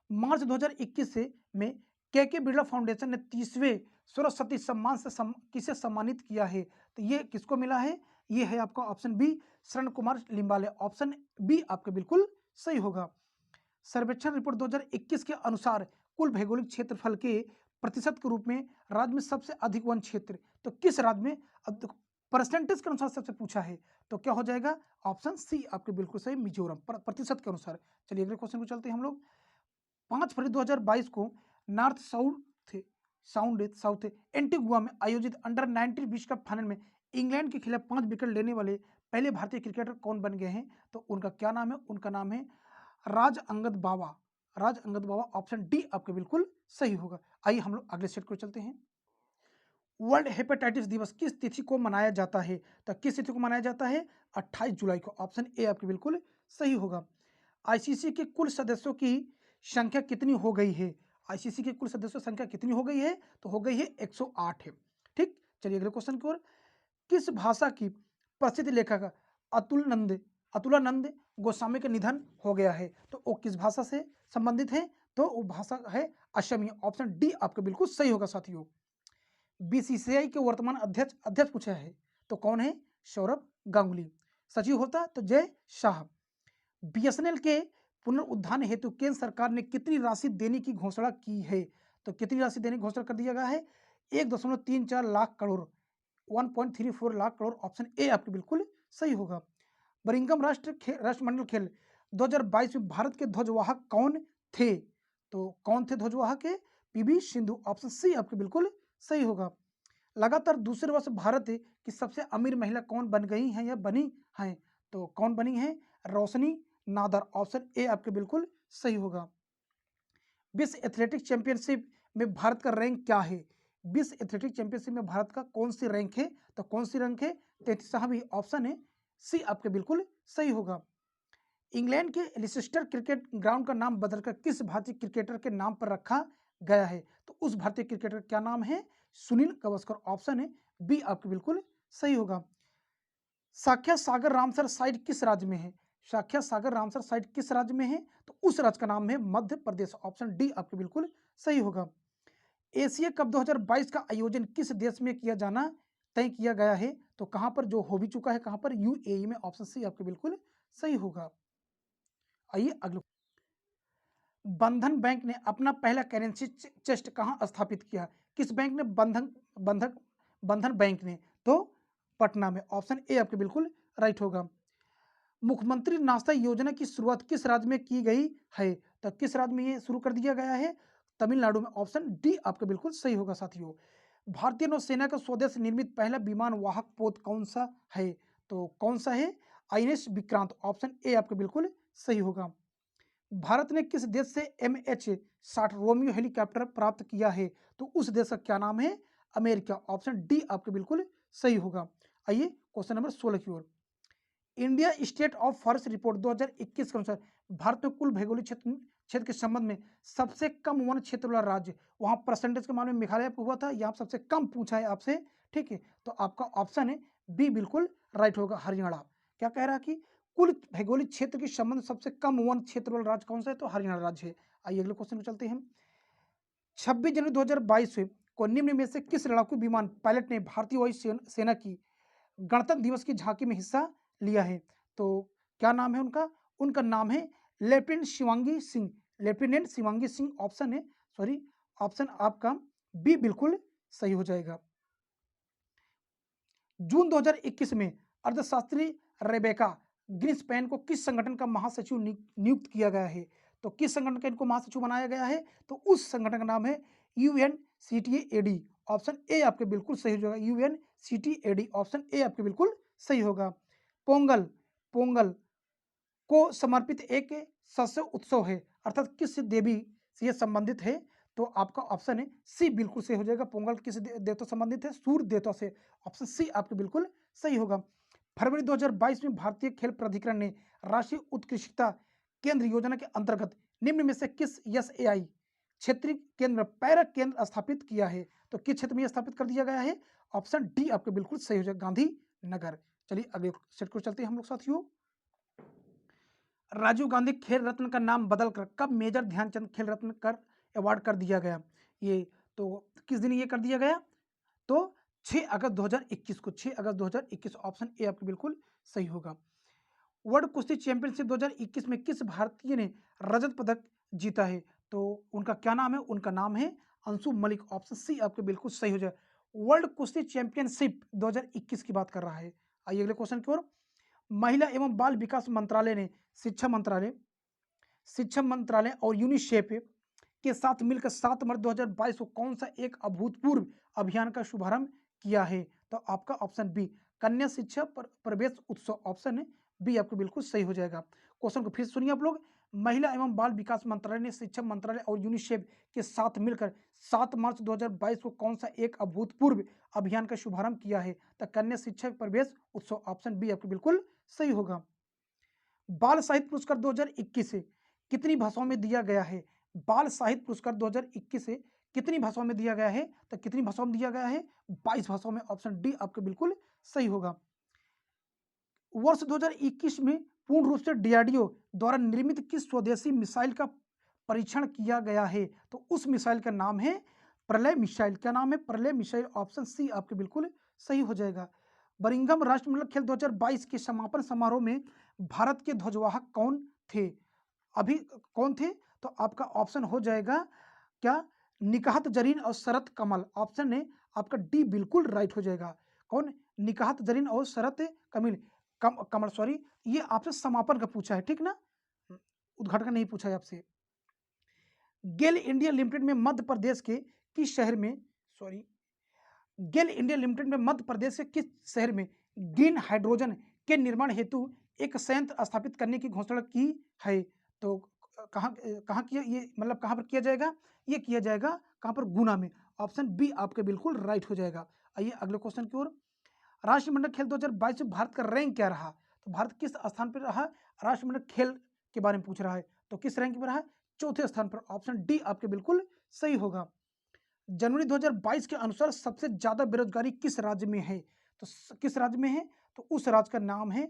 मार्च 2021 में के बिरला फाउंडेशन ने 30वें सरस्वती सम्मान से किसे सम्मानित किया है? तो ये किसको मिला है? ये है आपका ऑप्शन बी शरण कुमार लिम्बाले। ऑप्शन बी आपके बिल्कुल सही होगा। सर्वेक्षण रिपोर्ट 2021 के अनुसार कुल भौगोलिक क्षेत्रफल के प्रतिशत के रूप में राज्य में सबसे अधिक वन क्षेत्र तो किस राज्य में? परसेंटेज के अनुसार सबसे पूछा है तो क्या हो जाएगा? ऑप्शन सी आपके बिल्कुल सही, मिजोरम। प्रतिशत के अनुसार। चलिए अगले क्वेश्चन को चलते हैं हम लोग। 5 फरवरी 2022 को नॉर्थ साउथ एंटीगुआ में आयोजित अंडर 19 विश्व कप फाइनल में इंग्लैंड के खिलाफ 5 विकेट लेने वाले पहले भारतीय क्रिकेटर कौन बन गए हैं? तो उनका क्या नाम है? उनका नाम है राज अंगद बावा। ऑप्शन डी आपके बिल्कुल सही होगा। आइए हम लोग अगले सेट को चलते हैं। वर्ल्ड हेपेटाइटिस दिवस किस तिथि को मनाया जाता है? तो किस तिथि को मनाया जाता है? 28 जुलाई को। ऑप्शन ए आपके बिल्कुल सही होगा। आईसीसी के कुल सदस्यों की संख्या कितनी हो गई है? आईसीसी के कुल सदस्यों की संख्या कितनी हो गई है? तो हो गई है 108 है। ठीक, चलिए अगले क्वेश्चन की ओर। किस भाषा की प्रसिद्ध लेखक अतुलानंद गोस्वामी का निधन हो गया है। तो वो किस भाषा से संबंधित है? तो वो भाषा है असमिया। ऑप्शन डी आपका बिल्कुल सही होगा साथियों। बीसीसीआई के वर्तमान अध्यक्ष अध्यक्ष पूछा है तो कौन है? सौरभ गांगुली। सचिव होता तो जय शाह। बीएसएनएल के पुनरुद्धार हेतु केंद्र सरकार ने कितनी राशि देने की घोषणा की है? तो कितनी राशि देने की घोषणा कर दिया गया है? 1.34 लाख करोड़, 1.34 लाख करोड़। ऑप्शन ए आपके बिल्कुल सही होगा। बरिंगम राष्ट्रमंडल खेल 2022 में भारत के ध्वजवाहक कौन थे? तो कौन थे ध्वजवाहक के? पीवी सिंधु। ऑप्शन सी आपके बिल्कुल सही होगा। लगातार दूसरे वर्ष भारत की सबसे अमीर महिला कौन बन गई हैं या बनी हैं? तो कौन बनी है? रोशनी नादर। ऑप्शन ए आपके बिल्कुल सही होगा। विश्व एथलेटिक चैंपियनशिप में भारत का रैंक क्या है? विश्व एथलेटिक चैंपियनशिप में भारत का कौन सी रैंक है? तो कौन सी रैंक है? 33वां। ऑप्शन है सी आपके बिल्कुल सही होगा। इंग्लैंड के लिसेस्टर क्रिकेट ग्राउंड का नाम बदलकर किस भारतीय क्रिकेटर के नाम पर रखा गया है? तो उस भारतीय क्रिकेटर क्या नाम है? सुनील गावस्कर। ऑप्शन है बी आपके बिल्कुल सही होगा। साख्या सागर रामसर साइट किस राज्य में है? साख्या सागर रामसर साइट किस राज्य में है? तो उस राज्य का नाम है मध्य प्रदेश। ऑप्शन डी आपके बिल्कुल सही होगा। एशिया कप 2022 का आयोजन किस देश में किया जाना तय किया गया है? तो कहां पर जो हो भी चुका है, कहां पर? यूएई में। ऑप्शन सी आपके बिल्कुल सही होगा। आइए अगले। बंधन बैंक ने अपना पहला करेंसी चेस्ट कहां स्थापित किया? किस बैंक ने? बंधन बैंक ने। तो पटना में। ऑप्शन ए आपके बिल्कुल राइट होगा। मुख्यमंत्री नाश्ता योजना की शुरुआत किस राज्य में की गई है? तो किस राज्य में ये शुरू कर दिया गया है? तमिलनाडु में। ऑप्शन डी आपका बिल्कुल सही होगा साथियों। भारतीय नौसेना का स्वदेश निर्मित पहला विमान वाहक पोत कौन सा है? तो कौन सा है? आईएनएस विक्रांत। ऑप्शन ए आपका बिल्कुल सही होगा। भारत ने किस देश से MH-60 रोमियो हेलीकॉप्टर प्राप्त किया है? तो उस देश का क्या नाम है? अमेरिका। ऑप्शन डी आपके बिल्कुल सही होगा। आइए क्वेश्चन नंबर 16 की ओर। India state of forest report 2021 के अनुसार भारत में कुल भौगोलिक क्षेत्र के संबंध में सबसे कम वन क्षेत्र वाला राज्य, वहां परसेंटेज के मामले में मेघालय हुआ था, यहाँ सबसे कम पूछा है आपसे। ठीक है, तो आपका ऑप्शन है बी बिल्कुल राइट होगा, हरियाणा। क्या कह रहा है कि कुल भौगोलिक क्षेत्र के संबंध में सबसे कम वन क्षेत्र वाला राज्य कौन सा है? तो हरियाणा राज्य है। आइए अगले क्वेश्चन को चलते हैं। 26 जनवरी 2022 को निम्न में से किस लड़ाकू विमान पायलट ने भारतीय वायु सेना की गणतंत्र दिवस की झांकी में हिस्सा लिया है? तो क्या नाम है उनका? उनका नाम है lieutenant Shivangi Singh. Lieutenant Shivangi Singh. Option है सॉरी, ऑप्शन आपका बी बिल्कुल सही हो जाएगा। जून 2021 में अर्थशास्त्री रेबेका ग्रिन्सपैन को किस संगठन का महासचिव नियुक्त किया गया है? तो किस संगठन का इनको महासचिव बनाया गया है? तो उस संगठन का नाम है UNCTAD। ऑप्शन ए आपके बिल्कुल सही हो जाएगा, UNCTAD। ऑप्शन ए आपके बिल्कुल सही होगा। पोंगल, पोंगल को समर्पित एक शस्य उत्सव है, अर्थात किस देवी से यह संबंधित है? तो आपका ऑप्शन है सी बिल्कुल सही हो जाएगा। पोंगल किस देवता संबंधित है? सूर्य देवता से। ऑप्शन सी आपके बिल्कुल सही होगा। फरवरी 2022 में भारतीय खेल प्राधिकरण ने राष्ट्रीय उत्कृष्टता केंद्र योजना के अंतर्गत निम्न में से किस SAI क्षेत्रीय केंद्र पैरा केंद्र स्थापित किया है? तो किस क्षेत्र में स्थापित कर दिया गया है? ऑप्शन डी आपके बिल्कुल सही हो जाएगा, गांधीनगर। चलिए अगले सेट को चलते हैं हम लोग साथियों। राजीव गांधी खेल रत्न का नाम बदलकर कब मेजर ध्यानचंद खेल रत्न कर अवार्ड कर दिया गया? ये तो किस दिन ये कर दिया गया? तो 6 अगस्त 2021 को। 6 अगस्त 2021। ऑप्शन ए आपके बिल्कुल सही होगा। वर्ल्ड कुश्ती चैंपियनशिप 2021 में किस भारतीय ने रजत पदक जीता है? तो उनका क्या नाम है? उनका नाम है अंशु मलिक। ऑप्शन सी आपके बिल्कुल सही हो जाए। वर्ल्ड कुश्ती चैंपियनशिप 2021 की बात कर रहा है। आइए अगले क्वेश्चन की ओर। महिला एवं बाल विकास मंत्रालय ने शिक्षा मंत्रालय और यूनिसेफ के साथ मिलकर 7 मार्च 2022 को कौन सा एक अभूतपूर्व अभियान का शुभारंभ किया है? तो आपका ऑप्शन बी कन्या शिक्षा प्रवेश उत्सव। ऑप्शन है बी आपको बिल्कुल सही हो जाएगा। क्वेश्चन को फिर सुनिए आप लोग। महिला एवं बाल विकास मंत्रालय ने शिक्षा मंत्रालय और यूनिसेफ के साथ मिलकर 7 मार्च 2022 को कौन सा एक अभूतपूर्व अभियान का शुभारंभ किया है? तो कन्या शिक्षा प्रवेश उत्सव। ऑप्शन बी आपको बिल्कुल सही होगा। बाल साहित्य पुरस्कार 2021 से कितनी भाषाओं में दिया गया है? बाल साहित्य पुरस्कार 2021 से कितनी भाषाओं में दिया गया है? तो कितनी भाषाओं में दिया गया है? 22 भाषाओं में। ऑप्शन डी आपके बिल्कुल सही होगा। वर्ष 2021 में पूर्ण रूप से डीआरडीओ द्वारा निर्मित किस स्वदेशी मिसाइल का परीक्षण किया गया है? तो उस मिसाइल का नाम है प्रलय मिसाइल। क्या नाम है? प्रलय मिसाइल। ऑप्शन सी आपके बिल्कुल सही हो जाएगा। बर्मिंघम राष्ट्रमंडल खेल 2022 के समापन समारोह में भारत के ध्वजवाहक कौन थे? अभी कौन थे? तो आपका ऑप्शन हो जाएगा क्या? निकाहत जरीन और शरत कमल। ऑप्शन है आपका डी बिल्कुल राइट हो जाएगा। कौन? निकाहत जरीन और शरत कमल सॉरी, ये आपसे समापन का पूछा है, ठीक ना, उद्घाटन का नहीं पूछा है आपसे। गेल इंडिया लिमिटेड में मध्य प्रदेश के किस शहर में सॉरी गेल इंडिया लिमिटेड में मध्य प्रदेश के किस शहर में ग्रीन हाइड्रोजन के निर्माण हेतु एक संयंत्र स्थापित करने की घोषणा की है? तो कहाँ कहाँ किया ये, मतलब कहाँ पर किया जाएगा? ये किया जाएगा कहाँ पर? गुना में। ऑप्शन बी आपके बिल्कुल राइट हो जाएगा। आइए अगले क्वेश्चन की ओर। राष्ट्रमंडल खेल 2022 में भारत का रैंक क्या रहा? तो भारत किस स्थान पर रहा? राष्ट्रमंडल खेल के बारे में पूछ रहा है, तो किस रैंक पर रहा? चौथे स्थान पर। ऑप्शन डी आपके बिल्कुल सही होगा। जनवरी 2022 के अनुसार सबसे ज्यादा बेरोजगारी किस राज्य में है? तो किस राज्य में है? तो उस राज्य का नाम है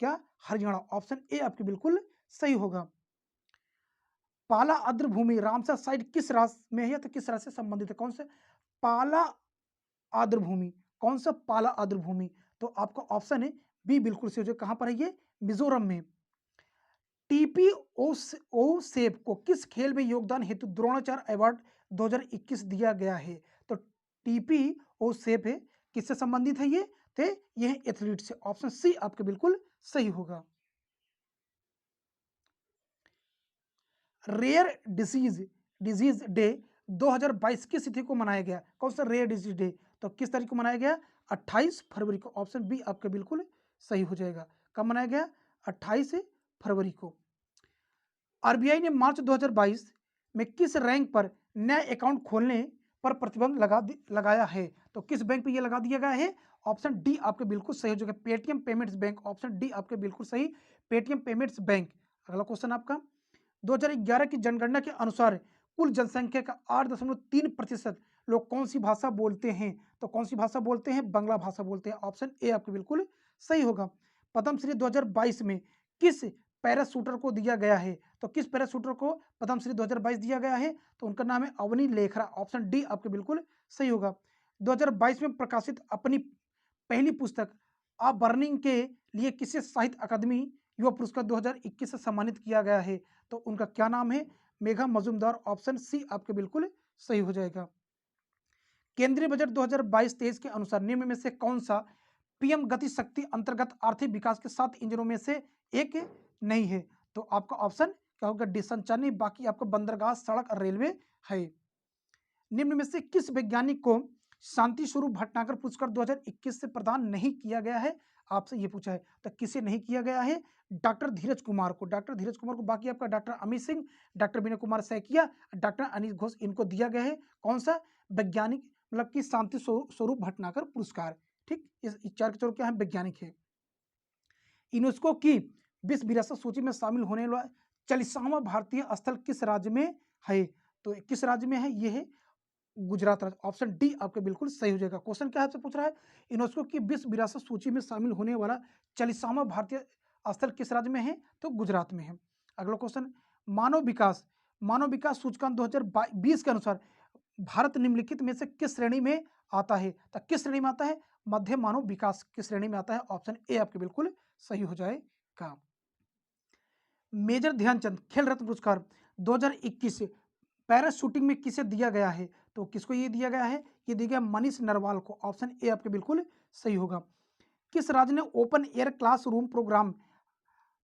क्या? हरियाणा। ऑप्शन ए आपके बिल्कुल सही होगा। पाला आर्द्र भूमि रामसर साइट किस राज्य में है? तो किस राज्य से संबंधित है? कौन से? पाला आर्द्र भूमि। कौन सा? पाला आर्द्र भूमि। तो आपका ऑप्शन है बी बिल्कुल सही हो जाएगा। कहां पर है ये? मिजोरम में। टीपी ओसेफ को किस खेल में योगदान हेतु द्रोणाचार्य अवार्ड 2021 दिया गया है? तो टीपी ओसेफ है, किससे संबंधित है ये? थे ये एथलीट से। ऑप्शन सी आपके बिल्कुल सही होगा। रेयर डिजीज डे 2022 किस तिथि को मनाया गया? कौन सा रेयर डिजीज डे? तो किस तारीख को मनाया गया? 28 फरवरी को। ऑप्शन बी आपके बिल्कुल सही हो जाएगा। कब मनाया गया? 28 फरवरी को। आरबीआई ने मार्च 2022 में किस रैंक पर नया अकाउंट खोलने पर प्रतिबंध लगाया है? तो किस बैंक पे ये लगा दिया गया है? ऑप्शन डी आपके बिल्कुल सही हो जाएगा। Paytm payments bank. Option D आपके बिल्कुल सही, पेटीएम पेमेंट्स बैंक। अगला क्वेश्चन आपका, 2011 की जनगणना के अनुसार कुल जनसंख्या का 8.3% लोग कौन सी भाषा बोलते हैं? तो कौन सी भाषा बोलते हैं? बांग्ला भाषा बोलते हैं। ऑप्शन ए आपके बिल्कुल सही होगा। पद्मश्री 2022 में किस पैराशूटर को दिया गया है? तो किस पैराशूटर को पद्मश्री 2022 दिया गया है? तो उनका नाम है अवनी लेखरा। ऑप्शन डी आपके बिल्कुल सही होगा। 2022 में प्रकाशित अपनी पहली पुस्तक आ बर्निंग के लिए किसे साहित्य अकादमी युवा पुरस्कार 2021 से सम्मानित किया गया है? तो उनका क्या नाम है? मेघा मजुमदार। ऑप्शन सी आपके बिल्कुल सही हो जाएगा। केंद्रीय बजट 2022-23 के अनुसार निम्न में से कौन सा पीएम गति शक्ति अंतर्गत आर्थिक विकास के 7 इंजनों में से एक नहीं है? तो आपका ऑप्शन क्या होगा? डी संचार नहीं, बाकी आपका बंदरगाह, सड़क और रेलवे है। निम्न में से किस वैज्ञानिक को शांति स्वरूप भटनागर पुरस्कार 2021 से प्रदान नहीं किया गया है? आपसे ये पूछा है, तो किसे नहीं किया गया है? डॉक्टर धीरज कुमार को। डॉक्टर धीरज कुमार को, बाकी आपका doctor Amit Singh, doctor Vinay Kumar Saikia, doctor Anil Ghosh, इनको दिया गया है कौन सा वैज्ञानिक, मतलब कि शांति स्वरूप भटनागर पुरस्कार। ठीक, इस चार के चार क्या है? वैज्ञानिक है। यूनेस्को की विश्व विरासत सूची में शामिल होने वाला 40वां भारतीय स्थल किस राज्य में है? तो किस राज्य में है? ये है गुजरात राज्य। ऑप्शन डी आपके बिल्कुल सही हो जाएगा। क्वेश्चन क्या आपसे पूछ रहा है? यूनेस्को की विश्व विरासत सूची में शामिल होने वाला 40वां भारतीय स्थल किस राज्य में है? तो गुजरात में है। अगला क्वेश्चन, मानव विकास सूचकांक 2020 के अनुसार भारत निम्नलिखित में से किस श्रेणी में आता है? तो किस श्रेणी में आता है? मध्य मानव विकास की श्रेणी में आता है। ऑप्शन ए आपके बिल्कुल सही हो जाएगा। मेजर ध्यानचंद खेल रत्न पुरस्कार 2021 पैरा शूटिंग में किसे दिया गया है? तो किसको ये दिया गया है? ये दिया गया मनीष नरवाल को। ऑप्शन ए आपके बिल्कुल सही होगा। किस राज्य ने ओपन एयर क्लासरूम प्रोग्राम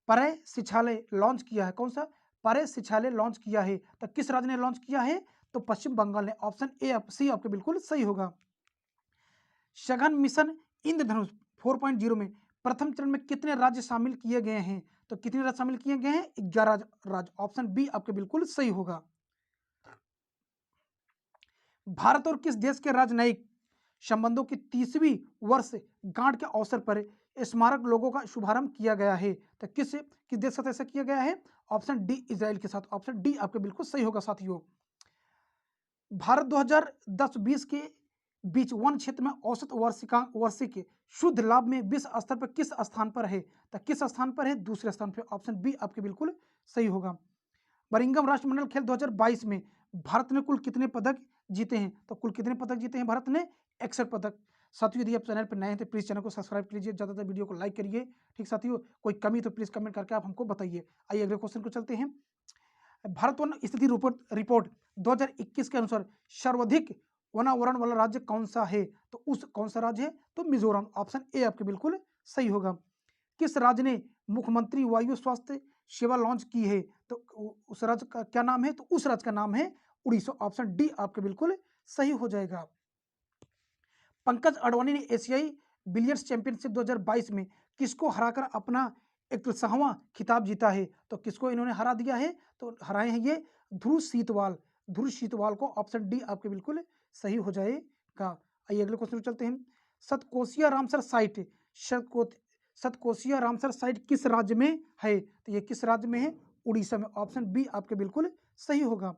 परय शिक्षालय लॉन्च किया है? कौन सा? परय शिक्षालय लॉन्च किया है। तो किस राज्य ने लॉन्च किया है? तो पश्चिम बंगाल ने। ऑप्शन ए सी आपके बिल्कुल सही होगा। सघन मिशन इंद्रधनुष 4.0 में प्रथम चरण में कितने राज्य शामिल किए गए हैं? तो कितने राज्य शामिल किए गए हैं? 11 राज्य। ऑप्शन बी आपके बिल्कुल सही होगा। भारत और किस देश के राजनयिक संबंधों की 30वीं वर्षगांठ के अवसर पर स्मारक लोगों का शुभारंभ किया गया है? तो किस देश के साथ ऐसा किया गया है? ऑप्शन डी इजराइल के साथ। ऑप्शन डी आपके बिल्कुल सही होगा साथियों। भारत 2010-20 के बीच वन क्षेत्र में औसत वार्षिक शुद्ध लाभ में विश्व स्तर पर किस स्थान पर है? तो किस स्थान पर है? दूसरे स्थान पर। ऑप्शन बी आपके बिल्कुल सही होगा। बरिंगम राष्ट्रमंडल खेल 2022 में भारत ने कुल कितने पदक जीते हैं? तो कुल कितने पदक जीते हैं भारत ने? 61 पदक। साथियों, यदि आप चैनल पर नए हैं तो प्लीज़ चैनल को सब्सक्राइब कीजिए, ज़्यादातर वीडियो को लाइक करिए। ठीक साथियों, कोई कमी तो प्लीज़ कमेंट करके आप हमको बताइए। आइए अगले क्वेश्चन को चलते हैं। भारत वन स्थिति रिपोर्ट 2021 के अनुसार सर्वाधिक वनावरण वाला राज्य कौन सा है? तो उस कौन सा राज्य है? तो मिजोरम। ऑप्शन ए आपके बिल्कुल सही होगा। किस राज्य ने मुख्यमंत्री वायु स्वास्थ्य सेवा लॉन्च की है? तो उस राज्य का क्या नाम है? तो उस राज्य का नाम है उड़ीसा। ऑप्शन डी आपके बिल्कुल सही हो जाएगा। पंकज अडवाणी ने एशियाई बिलियर्ड्स चैंपियनशिप 2022 में किसको हराकर अपना 61वां खिताब जीता है? तो किसको इन्होंने हरा दिया है? तो हराए हैं ये ध्रुव सीतवाल को। ऑप्शन डी आपके बिल्कुल सही हो जाएगा। आइए अगले क्वेश्चन पर चलते हैं। Satkosia Ramsar site Satkosia Ramsar site किस राज्य में है? तो ये किस राज्य में है? उड़ीसा में। ऑप्शन बी आपके बिल्कुल सही होगा।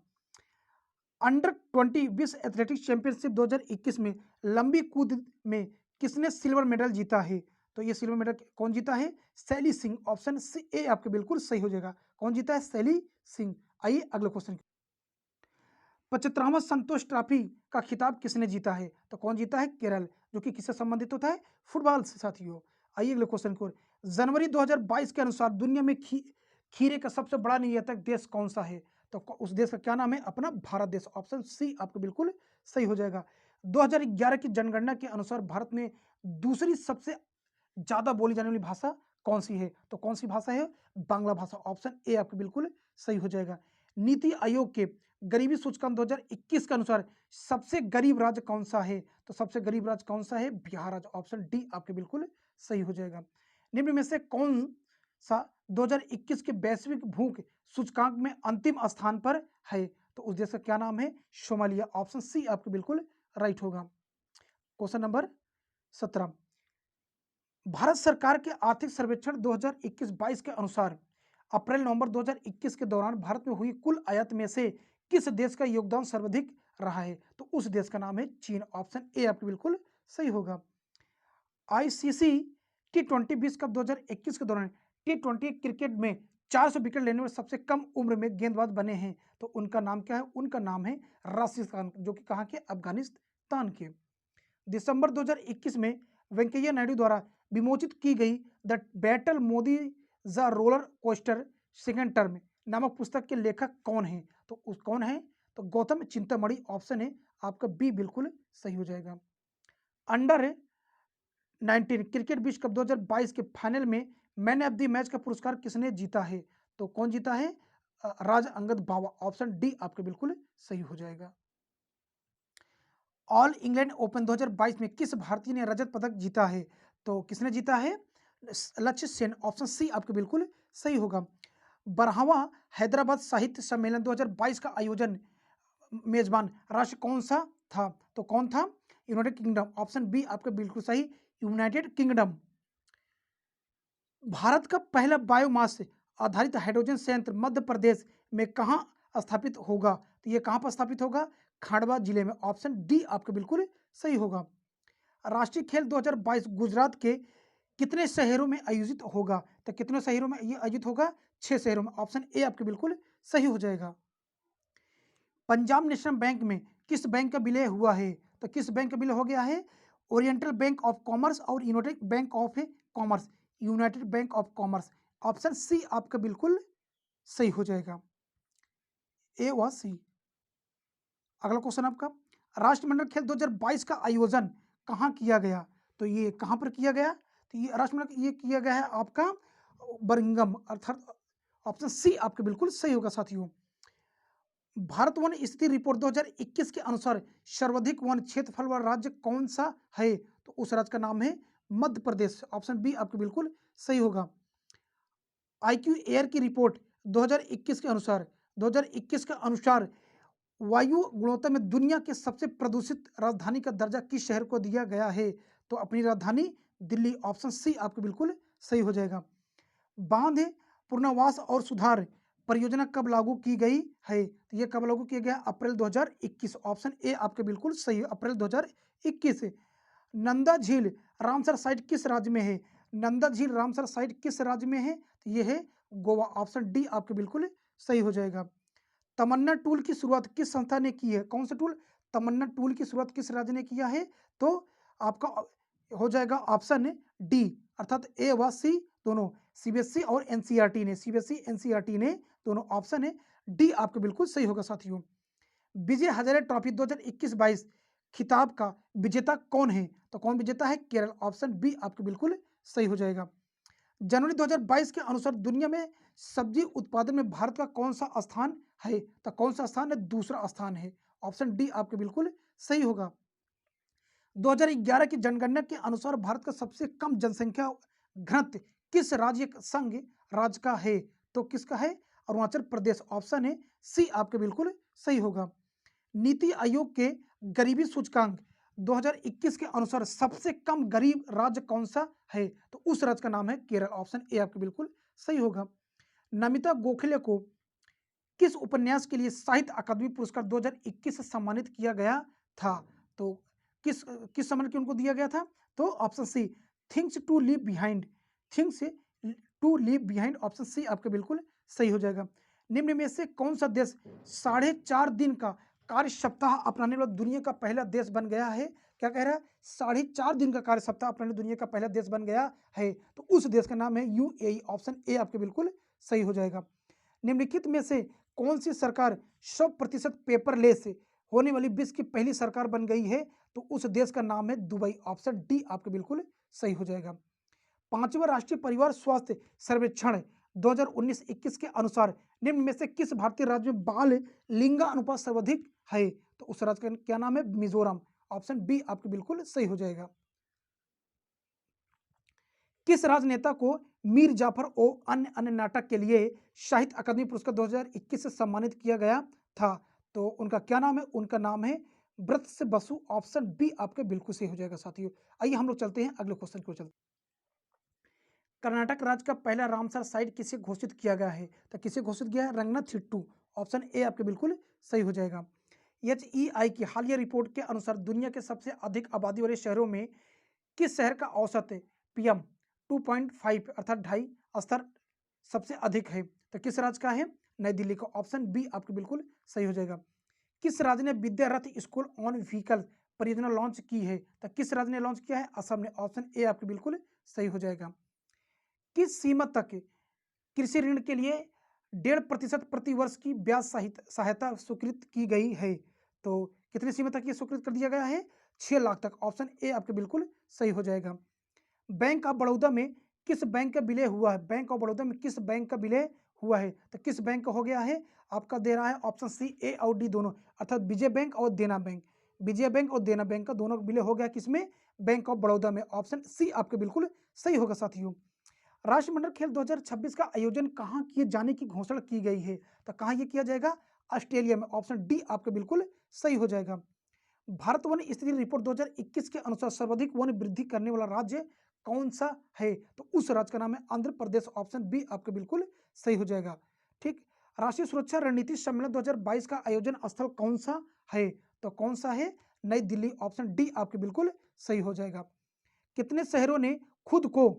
अंडर 20 विश्व एथलेटिक्स चैंपियनशिप 2021 में लंबी कूद में किसने सिल्वर मेडल जीता है? तो ये सिल्वर मेडल कौन जीता है? शैली सिंह। ऑप्शन सी ए आपके बिल्कुल सही हो जाएगा। कौन जीता है? शैली सिंह। आइए अगले क्वेश्चन। 75वां संतोष ट्रॉफी का खिताब किसने जीता है? तो कौन जीता है? केरल, जो कि किससे संबंधित होता है? फुटबॉल से साथियों। आइए अगले क्वेश्चन को। जनवरी 2022 के अनुसार दुनिया में खीरे का सबसे बड़ा निर्यातक देश कौन सा है? तो उस देश का क्या नाम है? अपना भारत देश। ऑप्शन सी आपको बिल्कुल सही हो जाएगा। 2011 की जनगणना के अनुसार भारत में दूसरी सबसे ज्यादा बोली जाने वाली भाषा कौन सी है? तो कौन सी भाषा है? बांग्ला भाषा। ऑप्शन ए आपको बिल्कुल सही हो जाएगा। नीति आयोग के गरीबी सूचकांक 2021 के अनुसार सबसे गरीब राज्य कौन सा है? तो सबसे गरीब राज्य कौन सा है? बिहार राज्य। ऑप्शन डी आपके बिल्कुल सही हो जाएगा। निम्न में से कौन सा 2021 के वैश्विक भूख सूचकांक में अंतिम स्थान पर है? तो उस देश का क्या नाम है? सोमालिया। ऑप्शन सी आपके बिल्कुल राइट होगा। Question number 17। भारत सरकार के आर्थिक सर्वेक्षण 2021-22 के अनुसार अप्रैल-नवंबर 2021 के दौरान भारत में हुई कुल आयात में से किस देश का योगदान सर्वाधिक रहा है? तो उस देश का नाम है चीन। ऑप्शन ए आपके बिल्कुल सही होगा। आईसीसी T20 विश्व कप 2021 के दौरान T20 क्रिकेट में 400 विकेट लेने वाले सबसे कम उम्र में गेंदबाज बने हैं, तो उनका नाम क्या है? उनका नाम है राशिद खान, जो कि कहाँ के? अफगानिस्तान के। दिसंबर 2021 में वेंकैया नायडू द्वारा विमोचित की गई the battle Modi the roller coaster second term नामक पुस्तक के लेखक कौन है? तो उस कौन है? तो गौतम चिंतामणि। ऑप्शन है आपका बी बिल्कुल सही हो जाएगा। अंडर 19 क्रिकेट विश्व कप 2022 के फाइनल में मैन ऑफ द मैच का पुरस्कार किसने जीता है? तो कौन जीता है? राज अंगद बावा। ऑप्शन डी आपके बिल्कुल सही हो जाएगा। ऑल इंग्लैंड ओपन 2022 में किस भारतीय ने रजत पदक जीता है? तो किसने जीता है? लक्ष्य सेन। ऑप्शन सी आपके बिल्कुल सही होगा। 12वां हैदराबाद साहित्य सम्मेलन 2022 का आयोजन मेजबान राष्ट्र कौन सा था? तो कौन था? United kingdom. ऑप्शन बी आपका बिल्कुल सही, यूनाइटेड किंगडम। भारत का पहला बायोमास आधारित हाइड्रोजन संयंत्र मध्य प्रदेश में कहाँ स्थापित होगा? तो ये कहाँ पर स्थापित होगा? खांडवा जिले में। ऑप्शन डी आपका बिल्कुल सही होगा। राष्ट्रीय खेल 2022 गुजरात के कितने शहरों में आयोजित होगा? तो कितने शहरों में ये आयोजित होगा? 6 शहरों में। ऑप्शन ए आपके बिल्कुल सही हो जाएगा। पंजाब नेशनल बैंक में किस बैंक का विलय हुआ है? तो किस बैंक का विलय हो गया है? ओरिएंटल बैंक ऑफ कॉमर्स और United Bank of Commerce. United Bank of Commerce. Option C आपका बिल्कुल सही हो जाएगा। ए व सी। अगला क्वेश्चन आपका, राष्ट्रमंडल खेल 2022 का आयोजन कहाँ किया गया? तो ये कहाँ पर किया गया? तो ये राष्ट्रमंडल ये किया गया है आपका बर्मिंघम, अर्थात ऑप्शन सी आपके बिल्कुल सही होगा साथियों। भारत वन स्थिति रिपोर्ट 2021 के अनुसार सर्वाधिक वन क्षेत्रफल वाला राज्य कौन सा है? तो उस राज्य का नाम है मध्य प्रदेश। ऑप्शन बी आपके बिल्कुल सही होगा। आईक्यू एयर की रिपोर्ट 2021 के अनुसार वायु गुणवत्ता में दुनिया के सबसे प्रदूषित राजधानी का दर्जा किस शहर को दिया गया है? तो अपनी राजधानी दिल्ली। ऑप्शन सी आपके बिल्कुल सही हो जाएगा। बांध पुनर्वास और सुधार परियोजना कब लागू की गई है? तो ये कब लागू किया गया? अप्रैल 2021। ऑप्शन ए आपके बिल्कुल सही है, अप्रैल 2021 नंदा झील रामसर साइट किस राज्य में है? नंदा झील रामसर साइट किस राज्य में है? तो ये है गोवा। ऑप्शन डी आपके बिल्कुल सही हो जाएगा। तमन्ना टूल की शुरुआत किस संस्था ने की है? कौन सा टूल? तमन्ना टूल की शुरुआत किस राज्य ने किया है? तो आपका हो जाएगा ऑप्शन डी, अर्थात ए व सी दोनों, सीबीएसई और एनसीईआरटी ने, सीबीएसई एनसीईआरटी ने दोनों। ऑप्शन है डी आपके बिल्कुल सही होगा साथियों। विजय हजारे ट्रॉफी 2021-22 खिताब का विजेता कौन है? तो कौन विजेता है? केरल। ऑप्शन बी आपके बिल्कुल सही हो जाएगा। जनवरी 2022 के अनुसार दुनिया में सब्जी उत्पादन में भारत का कौन सा स्थान है? तो कौन सा स्थान है? दूसरा स्थान है। ऑप्शन डी आपके बिल्कुल सही होगा। 2011 की जनगणना के अनुसार भारत का सबसे कम जनसंख्या घनत्व किस राज्य संघ राज्य का है? तो किसका है? अरुणाचल प्रदेश। ऑप्शन है सी आपके बिल्कुल सही होगा। नीति आयोग के गरीबी सूचकांक 2021 के अनुसार सबसे कम गरीब राज्य कौन सा है? तो उस राज्य का नाम है केरल। ऑप्शन ए आपके बिल्कुल सही होगा। नमिता गोखले को किस उपन्यास के लिए साहित्य अकादमी पुरस्कार 2021 से सम्मानित किया गया था? तो किस किस सम्मान के उनको दिया गया था? तो option C things to leave behind, things to leave behind. Option C आपके बिल्कुल सही हो जाएगा। निम्न में से कौन सा देश 4.5 दिन का कार्य सप्ताह अपनाने वाला दुनिया का पहला देश बन गया है? क्या कह रहा है? 4.5 दिन का कार्य सप्ताह अपनाने दुनिया का पहला देश बन गया है, तो उस देश का नाम है यूएई। ऑप्शन ए आपके बिल्कुल सही हो जाएगा। निम्नलिखित में से कौन सी सरकार 100% पेपरलेस होने वाली विश्व की पहली सरकार बन गई है? तो उस देश का नाम है दुबई। ऑप्शन डी आपके बिल्कुल सही हो जाएगा। 5वां राष्ट्रीय परिवार स्वास्थ्य सर्वेक्षण 2019-21 के अनुसार निम्न में से किस भारतीय राज्य में बाल लिंगानुपात सर्वाधिक है? तो उस राज्य का क्या नाम है? मिजोरम। ऑप्शन बी आपके बिल्कुल सही हो जाएगा। किस राजनेता को मीर जाफर और अन्य अन्य नाटक के लिए साहित्य अकादमी पुरस्कार 2021 से सम्मानित किया गया था? तो उनका क्या नाम है? उनका नाम है ब्रत से बसु। ऑप्शन बी आपके बिल्कुल सही हो जाएगा साथियों। आइए हम लोग चलते हैं अगले क्वेश्चन को। चलते कर्नाटक राज्य का पहला रामसर साइट किसे घोषित किया गया है? तो किसे घोषित किया है? रंगनाथिट्टू। ऑप्शन ए आपके बिल्कुल सही हो जाएगा। HEI की हालिया रिपोर्ट के अनुसार दुनिया के सबसे अधिक आबादी वाले शहरों में किस शहर का औसत PM 2.5 अर्थात 2.5 स्तर सबसे अधिक है? तो किस राज्य का है? नई दिल्ली का। ऑप्शन बी आपके बिल्कुल सही हो जाएगा। किस राज्य ने विद्या रथ स्कूल ऑन व्हीकल परियोजना लॉन्च की है? तो किस राज्य ने लॉन्च किया है? असम ने। ऑप्शन ए आपके बिल्कुल सही हो जाएगा। किस सीमा तक कृषि ऋण के लिए 1.5% प्रति वर्ष की ब्याज सहायता स्वीकृत की गई है? तो कितनी सीमा तक ये स्वीकृत कर दिया गया है? 6 लाख तक। ऑप्शन ए आपके बिल्कुल सही हो जाएगा। बैंक ऑफ बड़ौदा में किस बैंक का विलय हुआ है? बैंक ऑफ बड़ौदा में किस बैंक का विलय हुआ है? तो किस बैंक का हो गया है? आपका दे रहा है ऑप्शन सी, ए और डी दोनों, अर्थात विजय बैंक और देना बैंक। विजय बैंक और देना बैंक का दोनों का विलय हो गया किसमें? बैंक ऑफ बड़ौदा में। ऑप्शन सी आपके बिल्कुल सही होगा साथियों। राष्ट्रमंडल खेल 2026 का आयोजन कहाँ किए जाने की घोषणा की गई है? तो कहाँ ये किया जाएगा? ऑस्ट्रेलिया में। ऑप्शन डी आपके बिल्कुल सही हो जाएगा। भारत वन स्थिति रिपोर्ट 2021 के अनुसार सर्वाधिक वन वृद्धि करने वाला राज्य कौन सा है? तो उस राज्य का नाम है आंध्र प्रदेश। ऑप्शन बी आपके बिल्कुल सही हो जाएगा। ठीक। राष्ट्रीय सुरक्षा रणनीति सम्मेलन 2022 का आयोजन स्थल कौन सा है? तो कौन सा है? नई दिल्ली। ऑप्शन डी आपके बिल्कुल सही हो जाएगा। कितने शहरों ने खुद को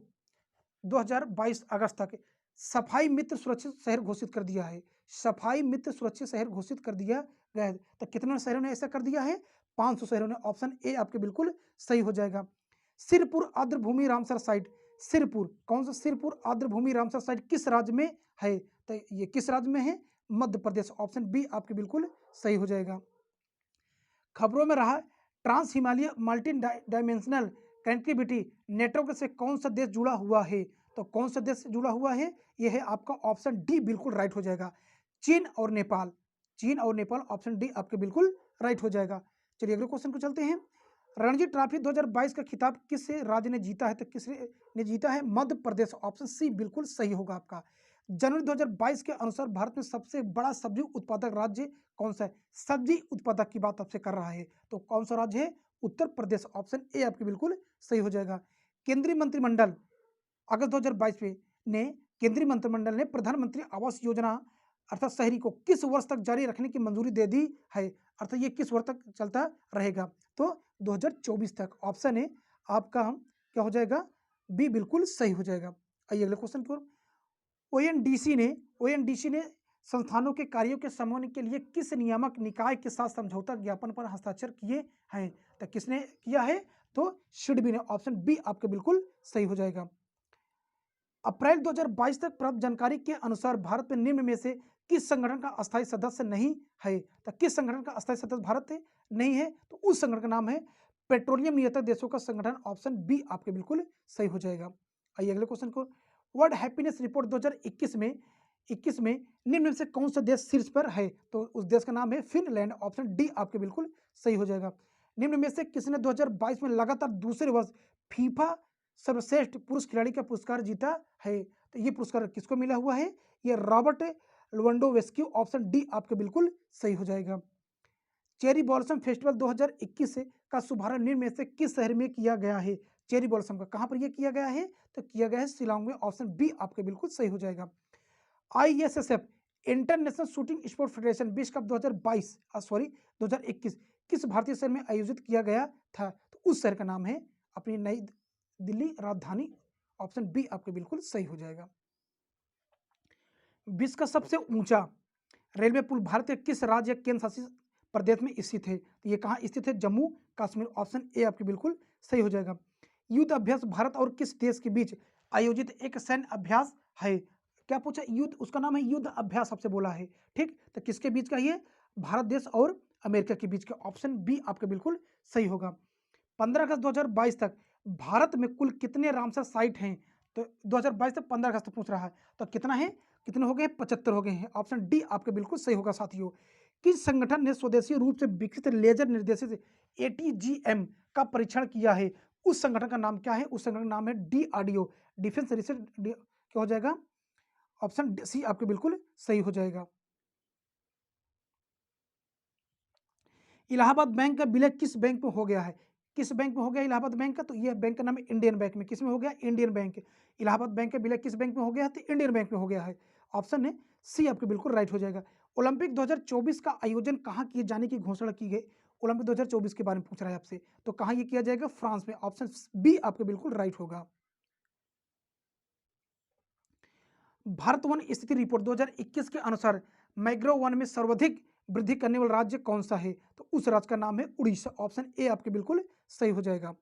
2022 अगस्त तक सफाई मित्र सुरक्षित शहर घोषित कर दिया है? सफाई मित्र सुरक्षित शहर घोषित कर दिया गया है। तो कितने शहरों ने ऐसा कर दिया है? 500 शहरों ने। ऑप्शन ए आपके बिल्कुल सही हो जाएगा। सिरपुर आर्द्रभूमि रामसर साइट, सिरपुर कौन सा? सिरपुर आर्द्रभूमि रामसर साइट किस राज्य में है? तो ये किस राज्य में है? मध्य प्रदेश। ऑप्शन बी आपके बिल्कुल सही हो जाएगा। खबरों में रहा trans Himalaya multi dimensional connectivity network से कौन सा देश जुड़ा हुआ है? तो कौन सा देश जुड़ा हुआ है? यह है आपका ऑप्शन डी बिल्कुल राइट हो जाएगा। चीन और नेपाल। चीन और नेपाल। ऑप्शन डी आपके बिल्कुल राइट हो जाएगा। चलिए अगले क्वेश्चन को चलते हैं। रणजी ट्रॉफी 2022 का खिताब किस राज्य ने जीता है? तो किस ने जीता है? मध्य प्रदेश। ऑप्शन सी बिल्कुल सही होगा आपका। जनवरी 2022 के अनुसार भारत में सबसे बड़ा सब्जी उत्पादक राज्य कौन सा है? सब्जी उत्पादक की बात आपसे कर रहा है, तो कौन सा राज्य है? उत्तर प्रदेश। ऑप्शन ए आपके बिल्कुल सही हो जाएगा। केंद्रीय मंत्रिमंडल अगस्त 2022 में ने केंद्रीय मंत्रिमंडल ने प्रधानमंत्री आवास योजना अर्थात शहरी को किस वर्ष तक जारी रखने की मंजूरी दे दी है? अर्थात ये किस वर्ष तक चलता रहेगा? तो 2024 तक। ऑप्शन ए आपका क्या हो जाएगा, बी बिल्कुल सही हो जाएगा। आइए अगले क्वेश्चन की ओर। ओएनडीसी ने संस्थानों के कार्यों के समन्वय के लिए किस नियामक निकाय के साथ समझौता ज्ञापन पर हस्ताक्षर किए हैं? तो किसने किया है? तो सिडबी ने। ऑप्शन बी आपके बिल्कुल सही हो जाएगा। अप्रैल 2022 तक प्राप्त जानकारी के अनुसार भारत में निम्न में से किस संगठन का अस्थायी सदस्य नहीं है? तो किस संगठन का अस्थायी सदस्य भारत नहीं है? तो उस संगठन का नाम है पेट्रोलियम नियंत्रक देशों का संगठन। ऑप्शन बी आपके बिल्कुल सही हो जाएगा। आइए अगले क्वेश्चन को। वर्ल्ड हैप्पीनेस रिपोर्ट 2021 में निम्न में से कौन सा देश शीर्ष पर है? तो उस देश का नाम है फिनलैंड। ऑप्शन डी आपके बिल्कुल सही हो जाएगा। निम्न में से किसने 2022 में लगातार दूसरे वर्ष फीफा सर्वश्रेष्ठ पुरुष खिलाड़ी का पुरस्कार जीता है? तो ये पुरस्कार किसको मिला हुआ है? ये रॉबर्ट लेवेंडोव्स्की। ऑप्शन डी आपके बिल्कुल सही हो जाएगा। चेरी ब्लॉसम फेस्टिवल 2021 का शुभारंभ निम्न में से किस शहर में किया गया है? चेरी ब्लॉसम का कहां पर यह किया गया है? तो किया गया है शिलांग में। ऑप्शन बी आपके बिल्कुल सही हो जाएगा। ISSF international shooting sport federation विश्व कप 2021 किस भारतीय शहर में आयोजित किया गया था? तो उस शहर का नाम है अपनी नई दिल्ली राजधानी। ऑप्शन बी आपके बिल्कुल सही हो जाएगा। विश्व का सबसे ऊंचा रेलवे पुल भारत के किस राज्य या केंद्र शासित प्रदेश में स्थित है? तो ये कहाँ स्थित है? जम्मू कश्मीर। ऑप्शन ए आपके बिल्कुल सही हो जाएगा। युद्ध अभ्यास भारत और किस देश के बीच आयोजित एक सैन्य अभ्यास है? क्या पूछा? युद्ध, उसका नाम है युद्ध अभ्यास आपसे बोला है। ठीक, तो किसके बीच का ये? भारत देश और अमेरिका के बीच का। ऑप्शन बी आपके बिल्कुल सही होगा। 15 अगस्त 2022 तक भारत में कुल कितने रामसर साइट हैं? तो 2022 तक 15 अगस्त तक पूछ रहा है, तो कितना है? कितने हो गए? 75 हो गए हैं। ऑप्शन डी आपके बिल्कुल सही होगा साथियों। किस संगठन ने स्वदेशी रूप से विकसित लेजर निर्देशित ATGM का परीक्षण किया है? उस संगठन का नाम क्या है? उस संगठन का नाम है DRDO, डिफेंस रिसर्च। क्या हो जाएगा? ऑप्शन सी आपके बिल्कुल सही हो जाएगा। इलाहाबाद बैंक का विलय किस बैंक में हो गया है? किस बैंक में हो गया इलाहाबाद बैंक का? तो यह बैंक का नाम है इंडियन बैंक में। किस में हो गया? Indian bank. इलाहाबाद बैंक का विलय किस बैंक में हो गया है? तो इंडियन बैंक में हो गया है। ऑप्शन है सी आपके बिल्कुल राइट हो जाएगा। ओलंपिक 2024 का आयोजन कहाँ किए जाने की घोषणा की गई? ओलंपिक 2024 के बारे में पूछ रहा है आपसे, तो कहाँ ये किया जाएगा? फ्रांस में। ऑप्शन बी आपके बिल्कुल राइट होगा। भारत वन स्थिति रिपोर्ट 2021 के अनुसार मैग्रो वन में सर्वाधिक वृद्धि करने वाला राज्य कौन सा है? तो उस राज्य का नाम है उड़ीसा। ऑप्शन ए आपके बिल्कुल सही हो जाएगा।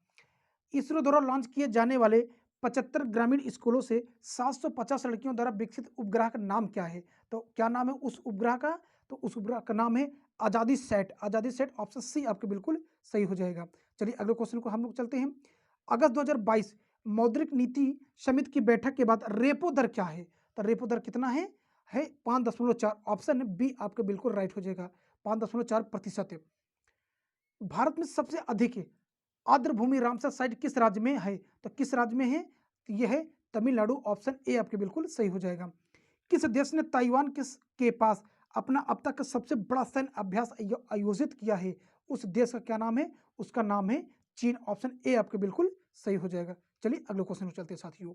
इसरो द्वारा लॉन्च किए जाने वाले 75 ग्रामीण स्कूलों से 750 लड़कियों द्वारा विकसित उपग्रह का नाम क्या है? तो क्या नाम है उस उपग्रह का? तो उस उपग्रह का नाम है आजादी सेट। आजादी सेट। ऑप्शन सी आपके बिल्कुल सही हो जाएगा। चलिए अगले क्वेश्चन को हम लोग चलते हैं। अगस्त 2022 मौद्रिक नीति समिति की बैठक के बाद रेपो दर क्या है? तो रेपो दर कितना है 5.4। ऑप्शन बी आपके बिल्कुल राइट हो जाएगा। 5.4%। भारत में सबसे अधिक आर्द्रभूमि रामसर साइट किस राज्य में है? तो किस राज्य में है? तो यह है तमिलनाडु। ऑप्शन ए आपके बिल्कुल सही हो जाएगा। किस देश ने ताइवान के पास अपना अब तक का सबसे बड़ा सैन्य अभ्यास आयोजित किया है? उस देश का क्या नाम है? उसका नाम है चीन। ऑप्शन ए आपके बिल्कुल सही हो जाएगा। चलिए अगले क्वेश्चन को चलते हैं साथियों।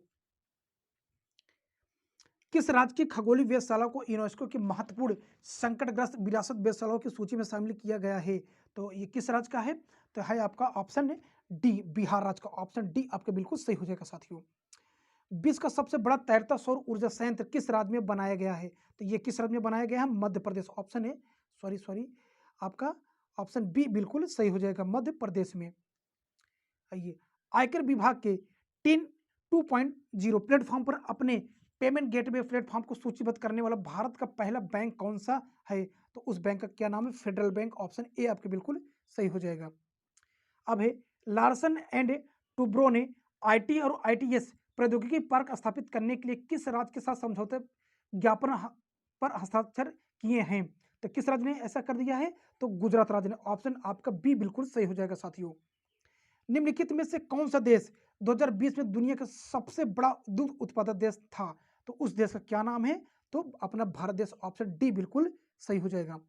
किस राज्य की खगोलीय वेधशाला को यूनेस्को की महत्वपूर्ण संकटग्रस्त विरासत वेधशालाओं की सूची में शामिल किया गया है? तो ये किस राज्य का है? तो है आपका ऑप्शन डी, बिहार राज्य का। ऑप्शन डी आपके बिल्कुल सही हो जाएगा साथियों। विश्व का सबसे बड़ा तैरता सौर ऊर्जा संयंत्र किस राज्य में बनाया गया है? तो ये किस राज्य में बनाया गया है? मध्य प्रदेश। ऑप्शन है सॉरी आपका ऑप्शन बी बिल्कुल सही हो जाएगा, मध्य प्रदेश में। आइए, आयकर विभाग के टिन 2.0 प्लेटफॉर्म पर अपने पेमेंट गेटवे प्लेटफॉर्म को सूचीबद्ध करने वाला भारत का पहला बैंक कौन सा है? तो उस बैंक का क्या नाम है? Federal bank. ऑप्शन ए आपके बिल्कुल सही हो जाएगा। अब है लार्सन एंड टुब्रो ने आईटी और आईटीएस प्रौद्योगिकी पार्क स्थापित करने के लिए किस राज्य के साथ समझौते ज्ञापन पर हस्ताक्षर किए हैं? तो किस राज्य ने ऐसा कर दिया है? तो गुजरात राज्य ने। ऑप्शन आपका बी बिल्कुल सही हो जाएगा साथियों। निम्नलिखित में से कौन सा देश 2020 में दुनिया का सबसे बड़ा दूध उत्पादक देश था? तो उस देश का क्या नाम है? तो अपना भारत देश। ऑप्शन डी बिल्कुल सही हो जाएगा।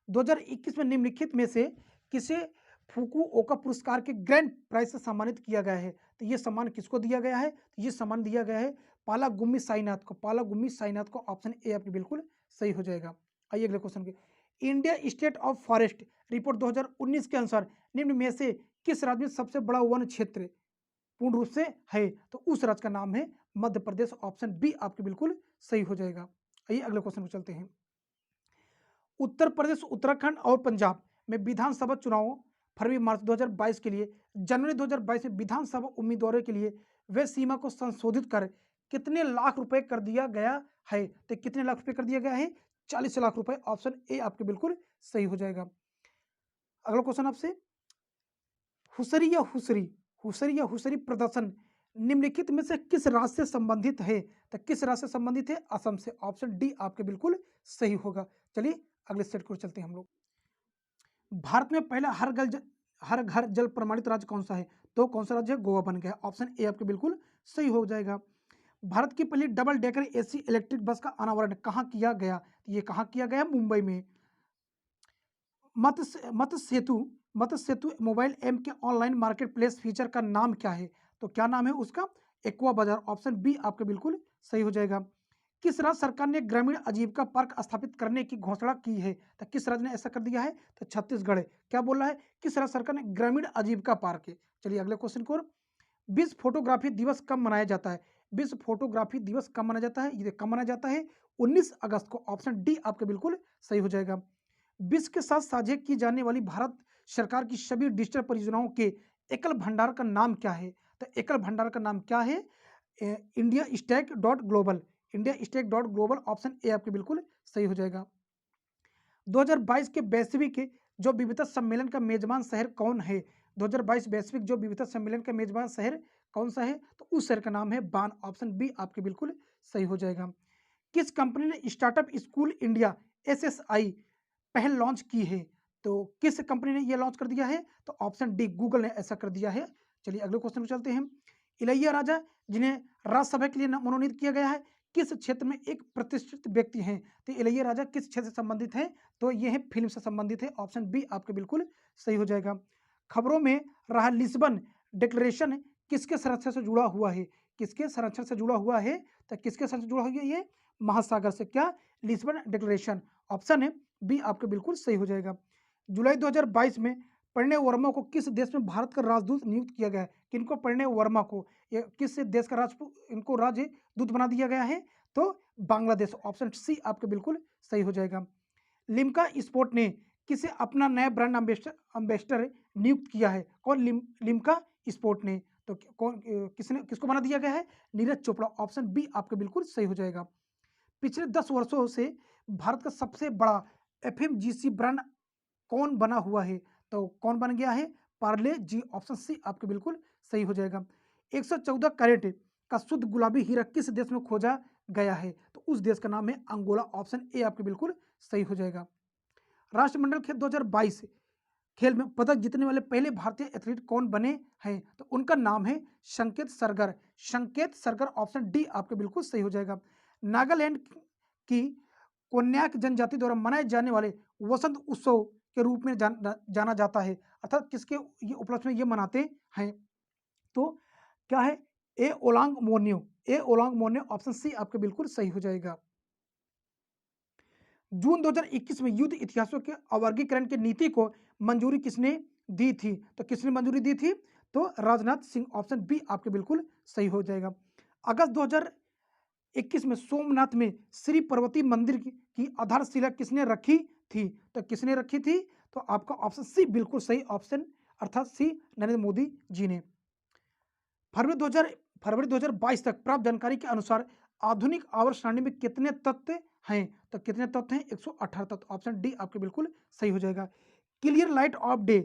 2021 में निम्नलिखित में से किसे फुकुओका पुरस्कार के ग्रैंड प्राइज से सम्मानित किया गया है? तो ये सम्मान किसको दिया गया है? तो ये सम्मान दिया गया है पालागुम्मी साईनाथ को। पालागुम्मी साईनाथ को। ऑप्शन ए आपके बिल्कुल सही हो जाएगा। आइए अगले क्वेश्चन के। India state of forest report 2019 के अनुसार निम्न में से किस राज्य में सबसे बड़ा वन क्षेत्र पूर्ण रूप से है? तो उस राज्य का नाम है मध्य प्रदेश। ऑप्शन बी आपके बिल्कुल सही हो जाएगा। आइए अगले क्वेश्चन को चलते हैं। उत्तर प्रदेश, उत्तराखंड और पंजाब में विधानसभा चुनाव फरवरी मार्च 2022 के लिए जनवरी 2022 में विधानसभा उम्मीदवारों के लिए वह सीमा को संशोधित कर कितने लाख रुपए कर दिया गया है? तो कितने लाख रुपए कर दिया गया है? 40 लाख रुपए। ऑप्शन ए आपके बिल्कुल सही हो जाएगा। अगला क्वेश्चन आपसे, हुसरी या हुसरी हुसरी या हुसरी प्रदर्शन निम्नलिखित में से किस राज्य से संबंधित है? तो किस राज्य से संबंधित है? असम से। ऑप्शन डी आपके बिल्कुल सही होगा। चलिए अगले सेट को चलते हैं हम लोग। भारत में पहला हर घर जल प्रमाणित राज्य कौन सा है? तो कौन सा राज्य है? गोवा बन गया। ऑप्शन ए आपके बिल्कुल सही हो जाएगा। भारत की पहली double decker AC electric bus का अनावरण कहाँ किया गया? ये कहाँ किया गया? मुंबई में। मत सेतु मोबाइल ऐप के ऑनलाइन मार्केट प्लेस फीचर का नाम क्या है? तो क्या नाम है उसका? एक्वा बाजार। ऑप्शन बी आपके बिल्कुल सही हो जाएगा। किस राज्य सरकार ने ग्रामीण आजीविका पार्क स्थापित करने की घोषणा की है? तो किस राज्य ने ऐसा कर दिया है? तो छत्तीसगढ़। क्या बोल रहा है? किस राज्य सरकार ने ग्रामीण आजीविका पार्क है। चलिए अगले क्वेश्चन को। विश्व फोटोग्राफी दिवस कब मनाया जाता है? विश्व फोटोग्राफी दिवस कब मनाया जाता है? ये कब मनाया जाता है? 19 अगस्त को। ऑप्शन डी आपके बिल्कुल सही हो जाएगा। विश्व के साथ साझा की जाने वाली भारत सरकार की सभी डिजिटल परियोजनाओं के एकल भंडार का नाम क्या है? तो एकल भंडार का नाम क्या है? India stack dot global. India stack dot global. Option A आपके बिल्कुल सही हो जाएगा। 2022 के वैश्विक जो विविधता सम्मेलन का मेजबान शहर कौन है? 2022 वैश्विक जो विविधता सम्मेलन का मेजबान शहर कौन सा है? तो उस शहर का नाम है बान। ऑप्शन बी आपके बिल्कुल सही हो जाएगा। किस कंपनी ने स्टार्टअप स्कूल इंडिया एसएसआई पहल लॉन्च की है? तो किस कंपनी ने यह लॉन्च कर दिया है? तो ऑप्शन डी गूगल ने ऐसा कर दिया है। चलिए अगले क्वेश्चन को चलते हैं। इलैया राजा जिन्हें राज्यसभा के लिए मनोनीत किया गया है, किस क्षेत्र में एक प्रतिष्ठित व्यक्ति हैं? तो इलैया राजा किस क्षेत्र से संबंधित हैं? तो ये है फिल्म से संबंधित है। ऑप्शन बी आपके बिल्कुल सही हो जाएगा। खबरों में रहा लिस्बन डिक्लेरेशन किसके संरक्षण से जुड़ा हुआ है? किसके संरक्षण से जुड़ा हुआ है? तो किसके संरक्षण से जुड़ा हुआ है? ये महासागर से। क्या? Lisbon declaration. ऑप्शन है बी आपके बिल्कुल सही हो जाएगा। जुलाई 2022 में प्रणय वर्मा को किस देश में भारत का राजदूत नियुक्त किया गया है? किनको? प्रणय वर्मा को। ये किस देश का इनको राजदूत बना दिया गया है? तो बांग्लादेश। ऑप्शन सी आपके बिल्कुल सही हो जाएगा। लिम्का स्पोर्ट ने किसे अपना नया ब्रांड एम्बेसडर नियुक्त किया है? कौन? लिम्का स्पोर्ट ने। तो कौन किसने किसको बना दिया गया है? नीरज चोपड़ा। ऑप्शन बी आपके बिल्कुल सही हो जाएगा। पिछले 10 वर्षों से भारत का सबसे बड़ा एफएमजीसी ब्रांड कौन बना हुआ है? तो कौन बन गया है? पार्ले जी। ऑप्शन सी आपके बिल्कुल सही हो जाएगा। 114 कैरेट का शुद्ध गुलाबी हीरा किस देश में खोजा गया है? तो उस देश का नाम है अंगोला। ऑप्शन ए आपके बिल्कुल सही हो जाएगा। राष्ट्रमंडल खेल 2022 खेल में पदक जीतने वाले पहले भारतीय एथलीट कौन बने हैं? तो उनका नाम है संकेत सरगर। संकेत सरगर। ऑप्शन डी आपके बिल्कुल सही हो जाएगा। नागालैंड की कोन्याक जनजाति द्वारा मनाए जाने वाले वसंत उत्सव के रूप में जाना जाता है, अर्थात किसके ये उपलक्ष्य में ये मनाते हैं? तो क्या है? ए ओलांग मोन्यो। ए ओलांग मोन्यो। ऑप्शन सी आपके बिल्कुल सही हो जाएगा। जून 2021 में युद्ध इतिहासों के अवर्गीकरण की नीति को मंजूरी किसने दी थी? तो किसने मंजूरी दी थी? तो राजनाथ सिंह। ऑप्शन बी आपके बिल्कुल सही हो जाएगा। अगस्त 2021 में सोमनाथ में श्री पार्वती मंदिर की आधारशिला किसने रखी थी? तो किसने रखी थी? तो आपका ऑप्शन सी बिल्कुल सही। ऑप्शन अर्थात सी नरेंद्र मोदी जी ने। फरवरी 2022 तक प्राप्त जानकारी के अनुसार आधुनिक आवर्त सारणी में कितने तत्व हैं? तो कितने तत्व हैं? 118 तत्व। ऑप्शन डी आपके बिल्कुल सही हो जाएगा। Clear light of day,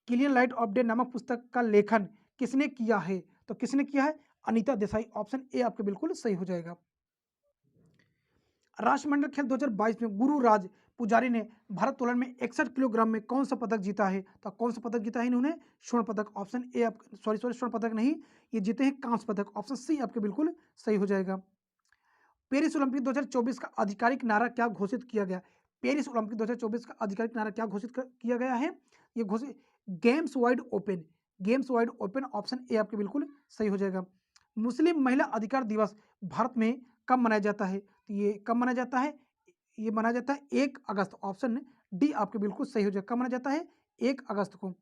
clear light of day नामक पुस्तक का लेखन किसने किया है? तो किसने किया है? अनीता देसाई। ऑप्शन ए आपके बिल्कुल सही हो जाएगा। राष्ट्रमंडल खेल 2022 में गुरुराज पुजारी ने भारोत्तोलन में 61 किलोग्राम में कौन सा पदक जीता है? तो कौन सा पदक जीता है इन्होंने? स्वर्ण पदक। ऑप्शन ए आप स्वर्ण पदक नहीं, ये जीते हैं कांस्य पदक। ऑप्शन सी आपके बिल्कुल सही हो जाएगा। पेरिस ओलंपिक 2024 का आधिकारिक नारा क्या घोषित किया गया? पेरिस ओलंपिक 2024 का आधिकारिक नारा क्या घोषित किया गया है? ये घोषित games wide open. Games wide open. Option A आपके बिल्कुल सही हो जाएगा। मुस्लिम महिला अधिकार दिवस भारत में कब मनाया जाता है? तो ये कब मनाया जाता है? ये मनाया जाता है 1 अगस्त। ऑप्शन डी आपके बिल्कुल सही हो जाएगा। कब मनाया जाता है? 1 अगस्त को।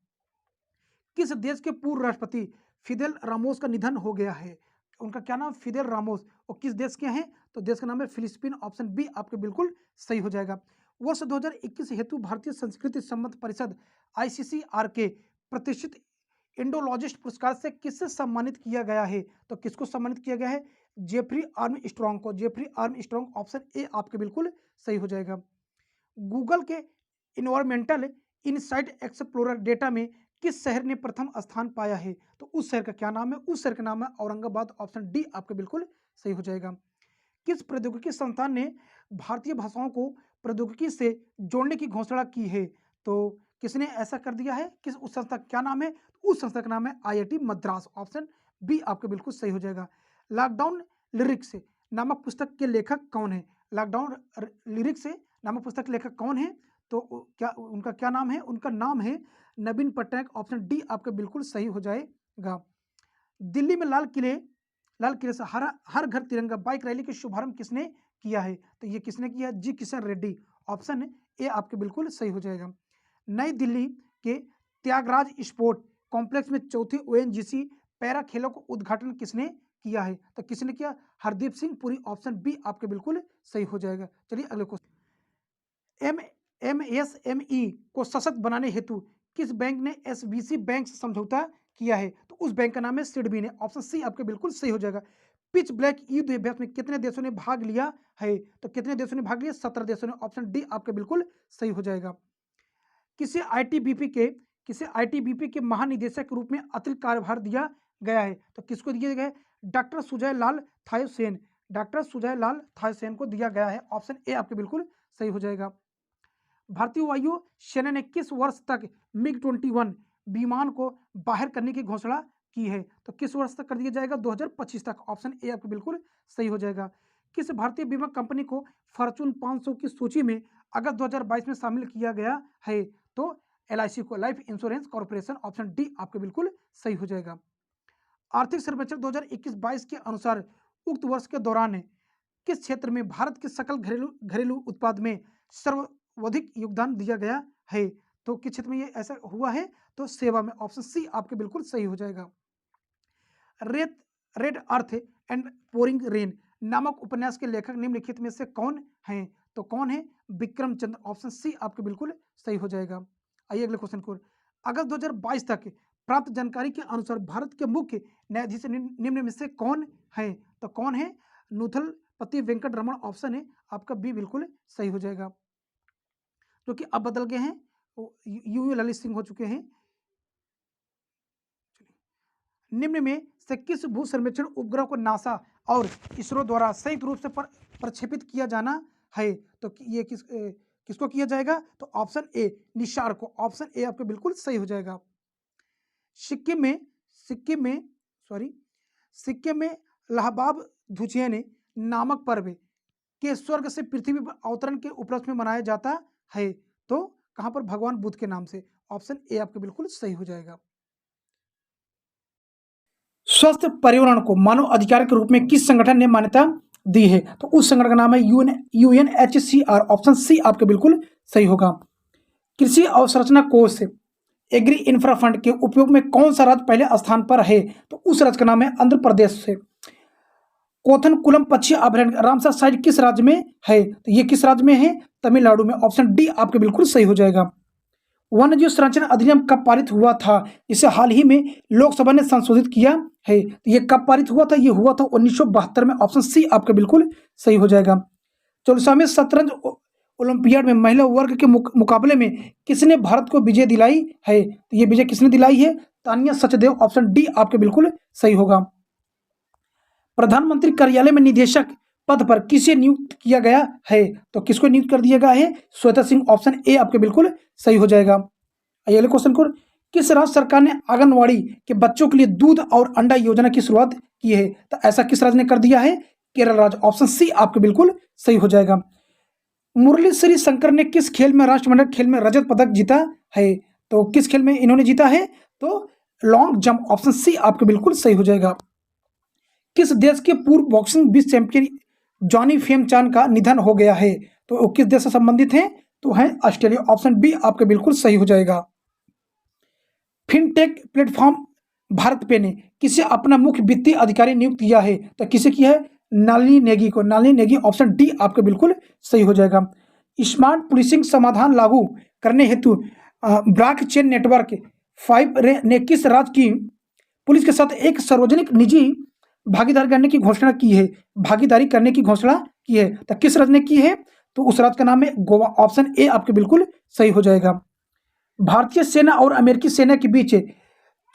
किस देश के पूर्व राष्ट्रपति फिदेल रामोस का निधन हो गया है? उनका क्या नाम? Fidel Ramos. और किस देश के हैं? तो देश का नाम है फिलिस्पीन। ऑप्शन बी आपके बिल्कुल सही हो जाएगा। वर्ष 2021 हेतु भारतीय संस्कृति सम्मत परिषद ICCR के प्रतिष्ठित इंडोलॉजिस्ट पुरस्कार से किससे सम्मानित किया गया है? तो किसको सम्मानित किया गया है? जेफरी आर्मस्ट्रॉन्ग को। जेफरी आर्मस्ट्रॉन्ग, ऑप्शन ए आपके बिल्कुल सही हो जाएगा। गूगल के इन्वायरमेंटल इनसाइट एक्सप्लोरर डेटा में किस शहर ने प्रथम स्थान पाया है? तो उस शहर का क्या नाम है? उस शहर का नाम है औरंगाबाद। ऑप्शन डी आपके बिल्कुल सही हो जाएगा। किस प्रौद्योगिकी संस्थान ने भारतीय भाषाओं को प्रौद्योगिकी से जोड़ने की घोषणा की है? तो किसने ऐसा कर दिया है? किस उस संस्था का क्या नाम है? उस संस्था का नाम है IIT मद्रास। ऑप्शन बी आपके बिल्कुल सही हो जाएगा। लॉकडाउन लिरिक्स नामक पुस्तक के लेखक कौन है? लॉकडाउन लिरिक्स नामक पुस्तक के लेखक कौन है? तो क्या उनका क्या नाम है? उनका नाम है नवीन पटनायक। ऑप्शन डी आपके बिल्कुल सही हो जाएगा। दिल्ली में लाल किले से हर घर तिरंगा बाइक रैली का शुभारंभ किसने किया है? तो ये किसने किया? जी किशन रेड्डी। ऑप्शन ए आपके बिल्कुल सही हो जाएगा। नई दिल्ली के त्यागराज स्पोर्ट कॉम्प्लेक्स में चौथे ONGC पैरा खेलों का उद्घाटन किसने किया है? तो किसने किया? हरदीप सिंह पुरी। ऑप्शन बी आपके बिल्कुल सही हो जाएगा। चलिए अगले क्वेश्चन। MSME को सशक्त बनाने हेतु किस बैंक ने SBC बैंक से समझौता किया है? तो उस बैंक का नाम है सिडबी ने। ऑप्शन सी आपके बिल्कुल सही हो जाएगा। पिच ब्लैक युद्ध अभ्यास में कितने देशों ने भाग लिया है? तो कितने देशों ने भाग लिया? 17 देशों ने। ऑप्शन डी आपके बिल्कुल सही हो जाएगा। किसे ITBP के महानिदेशक के रूप में अतिरिक्त कार्यभार दिया गया है? तो किसको दिया गया है? डॉक्टर सुजय लाल थायसेन। डॉक्टर सुजय लाल थायसेन को दिया गया है। ऑप्शन ए आपके बिल्कुल सही हो जाएगा। भारतीय वायु सेना ने किस वर्ष तक MiG-21 विमान को बाहर करने की घोषणा की है? तो किस वर्ष तक कर दिया जाएगा? 2025 तक। ऑप्शन ए आपके बिल्कुल सही हो जाएगा। किस भारतीय बीमा कंपनी को फॉर्च्यून 500 की सूची में अगस्त 2022 में शामिल किया गया है? तो LIC को, life insurance corporation. Option D आपके बिल्कुल सही हो जाएगा। आर्थिक सर्वेक्षण 2021-22 के अनुसार उक्त वर्ष के दौरान किस क्षेत्र में भारत के सकल घरेलू उत्पाद में सर्वाधिक योगदान दिया गया है? तो किस क्षेत्र में ये ऐसा हुआ है? तो सेवा में। ऑप्शन सी आपके बिल्कुल सही हो जाएगा। Red earth and pouring rain नामक उपन्यास के लेखक निम्नलिखित में से कौन हैं? तो कौन है? विक्रम चंद्र। ऑप्शन सी आपके बिल्कुल सही हो जाएगा। आइए अगले क्वेश्चन को। अगस्त 2022 तक प्राप्त जानकारी के अनुसार भारत के मुख्य न्यायाधीश निम्न में से कौन है? तो कौन है? नुथलपति वेंकट रमन। ऑप्शन है आपका बी बिल्कुल सही हो जाएगा। जो कि अब बदल गए हैं, UU ललित सिंह हो चुके हैं। निम्न में से किस भू सर्वेक्षण उपग्रह को नासा और इसरो द्वारा संयुक्त रूप से प्रक्षेपित किया जाना है? तो ये किसको किया जाएगा? तो ऑप्शन ए निशार को। ऑप्शन ए आपके बिल्कुल सही हो जाएगा। सिक्किम में लहबाब धुचियन नामक पर्व के स्वर्ग से पृथ्वी पर अवतरण के उपलक्ष्य में मनाया जाता है। तो कहां पर? भगवान बुद्ध के नाम से। ऑप्शन ए आपके बिल्कुल सही हो जाएगा। स्वस्थ पर्यावरण को मानव अधिकार के रूप में किस संगठन ने मान्यता दी है? तो उस संगठन का नाम है UNHCR। ऑप्शन सी आपके बिल्कुल सही होगा। कृषि अवसंरचना कोष एग्री इंफ्रा फंड के उपयोग में कौन सा राज्य पहले स्थान पर है? तो उस राज्य का नाम है आंध्र प्रदेश से। कोथनकुलम पक्षी अभयारण्य रामसर साइट किस राज्य में है? तो ये किस राज्य में है? तमिलनाडु में। ऑप्शन डी आपके बिल्कुल सही हो जाएगा। वन्यजीव संरक्षण अधिनियम कब पारित हुआ था? इसे हाल ही में लोकसभा ने संशोधित किया है। तो ये कब पारित हुआ था? ये हुआ था 1972 में। ऑप्शन सी आपके बिल्कुल सही हो जाएगा। 44वें शतरंज ओलंपियाड में महिला वर्ग के मुकाबले में किसने भारत को विजय दिलाई है? तो ये विजय किसने दिलाई है? तानिया सचदेव। ऑप्शन डी आपके बिल्कुल सही होगा। प्रधानमंत्री कार्यालय में निदेशक पद पर किसे नियुक्त किया गया है? तो किसको नियुक्त कर दिया गया है? श्वेता सिंह। ऑप्शन ए आपके बिल्कुल सही हो जाएगा। अगले क्वेश्चन को। किस राज्य सरकार ने आंगनवाड़ी के बच्चों के लिए दूध और अंडा योजना की शुरुआत की है? तो ऐसा किस राज्य ने कर दिया है? केरल राज्य। ऑप्शन सी आपके बिल्कुल सही हो जाएगा। मुरली श्री शंकर ने किस खेल में राष्ट्रमंडल खेल में रजत पदक जीता है? तो किस खेल में इन्होंने जीता है? तो लॉन्ग जंप। ऑप्शन सी आपके बिल्कुल सही हो जाएगा। किस देश के पूर्व बॉक्सिंग विश्व चैंपियन जॉनी फेम चान का निधन हो गया है? तो वो किस देश से संबंधित हैं? तो है ऑस्ट्रेलिया। ऑप्शन बी आपके बिल्कुल सही हो जाएगा। फिनटेक प्लेटफॉर्म भारत पे ने किसे अपना मुख्य वित्तीय अधिकारी नियुक्त किया है? तो किसे किया है? नलिनी नेगी को। नलिनी नेगी, ऑप्शन डी आपके बिल्कुल सही हो जाएगा। स्मार्ट पुलिसिंग समाधान लागू करने हेतु ब्लॉकचेन नेटवर्क 5 ने किस राज्य की पुलिस के साथ एक सार्वजनिक निजी भागीदारी करने की घोषणा की है? भागीदारी करने की घोषणा की है, तो किस राज्य ने की है? तो उस राज्य का नाम है गोवा। ऑप्शन ए आपके बिल्कुल सही हो जाएगा। भारतीय सेना और अमेरिकी सेना के बीच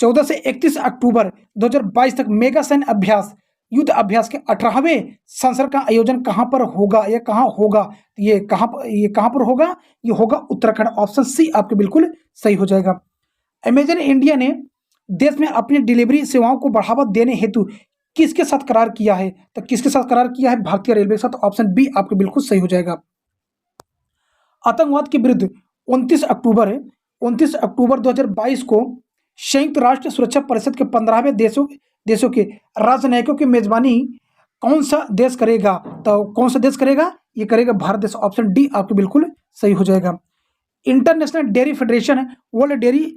14 से 31 अक्टूबर 2022 तक मेगा सैन्य अभ्यास युद्ध अभ्यास के 18वें संस्करण का आयोजन कहां पर होगा? ये कहां होगा? ये कहां पर होगा? ये होगा उत्तराखंड। ऑप्शन सी आपके बिल्कुल सही हो जाएगा। अमेजन इंडिया ने देश में अपनी डिलीवरी सेवाओं को बढ़ावा देने हेतु किसके साथ करार किया है? तो किसके साथ करार किया है? भारतीय रेलवे के साथ। ऑप्शन बी आपके बिल्कुल सही हो जाएगा। आतंकवाद के विरुद्ध 29 अक्टूबर 2022 को संयुक्त राष्ट्र सुरक्षा परिषद के 15वें देशों के राजनयिकों की मेजबानी कौन सा देश करेगा? तो कौन सा देश करेगा? ये करेगा भारत देश। ऑप्शन डी आपके बिल्कुल सही हो जाएगा। International Dairy Federation World Dairy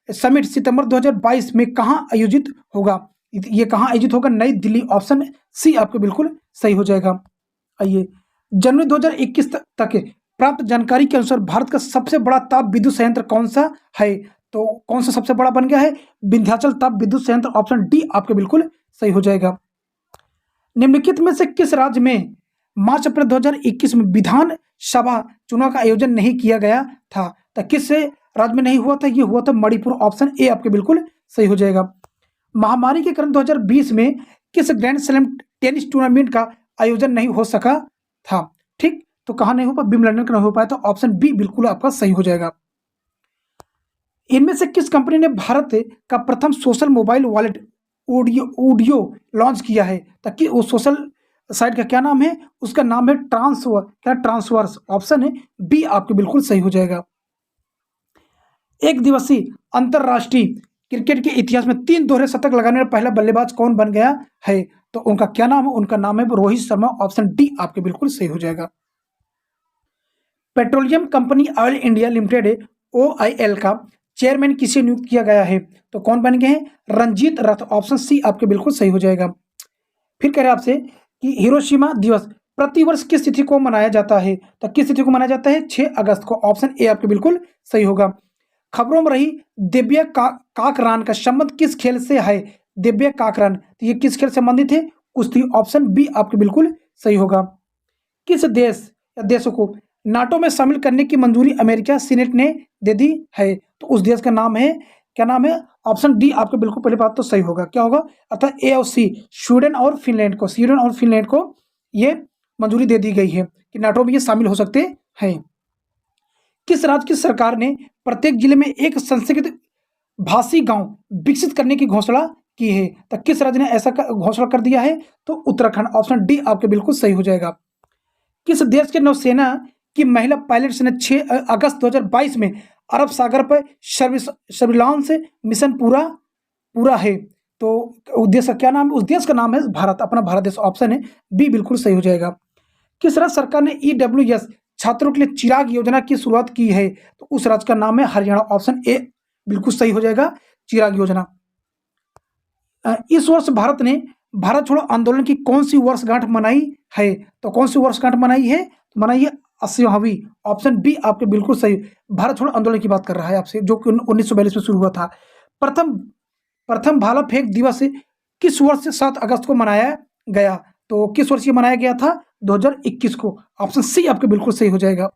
Summit सितंबर 2022 में कहां आयोजित होगा? ये कहां आयोजित होगा? नई दिल्ली। ऑप्शन सी आपके बिल्कुल सही हो जाएगा। आइए, जनवरी 2021 तक प्राप्त जानकारी के अनुसार भारत का सबसे बड़ा ताप विद्युत संयंत्र कौन सा है? तो कौन सा सबसे बड़ा बन गया है? विंध्याचल ताप विद्युत संयंत्र। ऑप्शन डी आपके बिल्कुल सही हो जाएगा। निम्नलिखित में से किस राज्य में मार्च अप्रैल 2021 में विधानसभा चुनाव का आयोजन नहीं किया गया था? तो किस राज्य में नहीं हुआ था? ये हुआ था मणिपुर। ऑप्शन ए आपके बिल्कुल सही हो जाएगा। महामारी के कारण 2020 में किस ग्रैंड स्लैम टेनिस टूर्नामेंट का आयोजन नहीं हो सका था? ठीक, तो कहां नहीं हो पाया? विंबलडन का नहीं हो पाया, तो ऑप्शन बी बिल्कुल आपका सही हो जाएगा। इनमें से किस कंपनी ने भारत का प्रथम social mobile wallet audio launch किया है? ताकि वो सोशल साइट का क्या नाम है? उसका नाम है ट्रांसवर्स। ऑप्शन है बी आपके बिल्कुल सही हो जाएगा। एक दिवसीय अंतरराष्ट्रीय क्रिकेट के इतिहास में 3 दोहरे शतक लगाने वाला पहला बल्लेबाज कौन बन गया है? तो उनका क्या नाम है? उनका नाम है रोहित शर्मा। ऑप्शन डी आपके बिल्कुल सही हो जाएगा। Petroleum company oil India limited OIL का चेयरमैन किसे नियुक्त किया गया है? तो कौन बन गए हैं? रंजीत रथ। ऑप्शन सी आपके बिल्कुल सही हो जाएगा। फिर कह रहे हैं आपसे कि हिरोशिमा दिवस प्रतिवर्ष किस तिथि को मनाया जाता है? तो किस तिथि को मनाया जाता है? 6 अगस्त को। ऑप्शन ए आपके बिल्कुल सही होगा। खबरों में रही दिव्या काकरान का संबंध किस खेल से है? दिव्या काकरान, तो ये किस खेल से संबंधित है? कुश्ती। ऑप्शन बी आपके बिल्कुल सही होगा। किस देश या देशों को नाटो में शामिल करने की मंजूरी अमेरिका सीनेट ने दे दी है? तो उस देश का नाम है, क्या नाम है? ऑप्शन डी आपके बिल्कुल पहले बात तो सही होगा। क्या होगा? अर्थात ए और सी, स्वीडन और फिनलैंड को ये मंजूरी दे दी गई है कि नाटो में ये शामिल हो सकते हैं। किस राज्य की सरकार ने प्रत्येक जिले में एक संस्कृत भाषी गांव विकसित करने की घोषणा की है? तो किस राज्य ने ऐसा घोषणा कर दिया है? तो उत्तराखंड। ऑप्शन डी आपके बिल्कुल सही हो जाएगा। किस देश के नौसेना की महिला पायलट्स ने 6 अगस्त 2022 में अरब सागर पर सर्विलांस मिशन पूरा है? तो उस देश का क्या नाम है? उस देश का नाम है भारत, अपना भारत देश। ऑप्शन है बी बिल्कुल सही हो जाएगा। किस राज्य सरकार ने EWS छात्रों के लिए चिराग योजना की शुरुआत की है? तो उस राज्य का नाम है हरियाणा। ऑप्शन ए बिल्कुल सही हो जाएगा, चिराग योजना। इस वर्ष भारत ने भारत छोड़ो आंदोलन की कौन सी वर्षगांठ मनाई है? तो कौन सी वर्षगांठ मनाई है? तो मनाई है 80वीं। ऑप्शन बी आपके बिल्कुल सही। भारत छोड़ो आंदोलन की बात कर रहा है आपसे, जो कि 1942 में शुरू हुआ था। प्रथम भाला फेंक दिवस किस वर्ष 7 अगस्त को मनाया गया? तो किस वर्ष ये मनाया गया था? 2021 को। ऑप्शन सी आपके बिल्कुल सही हो जाएगा।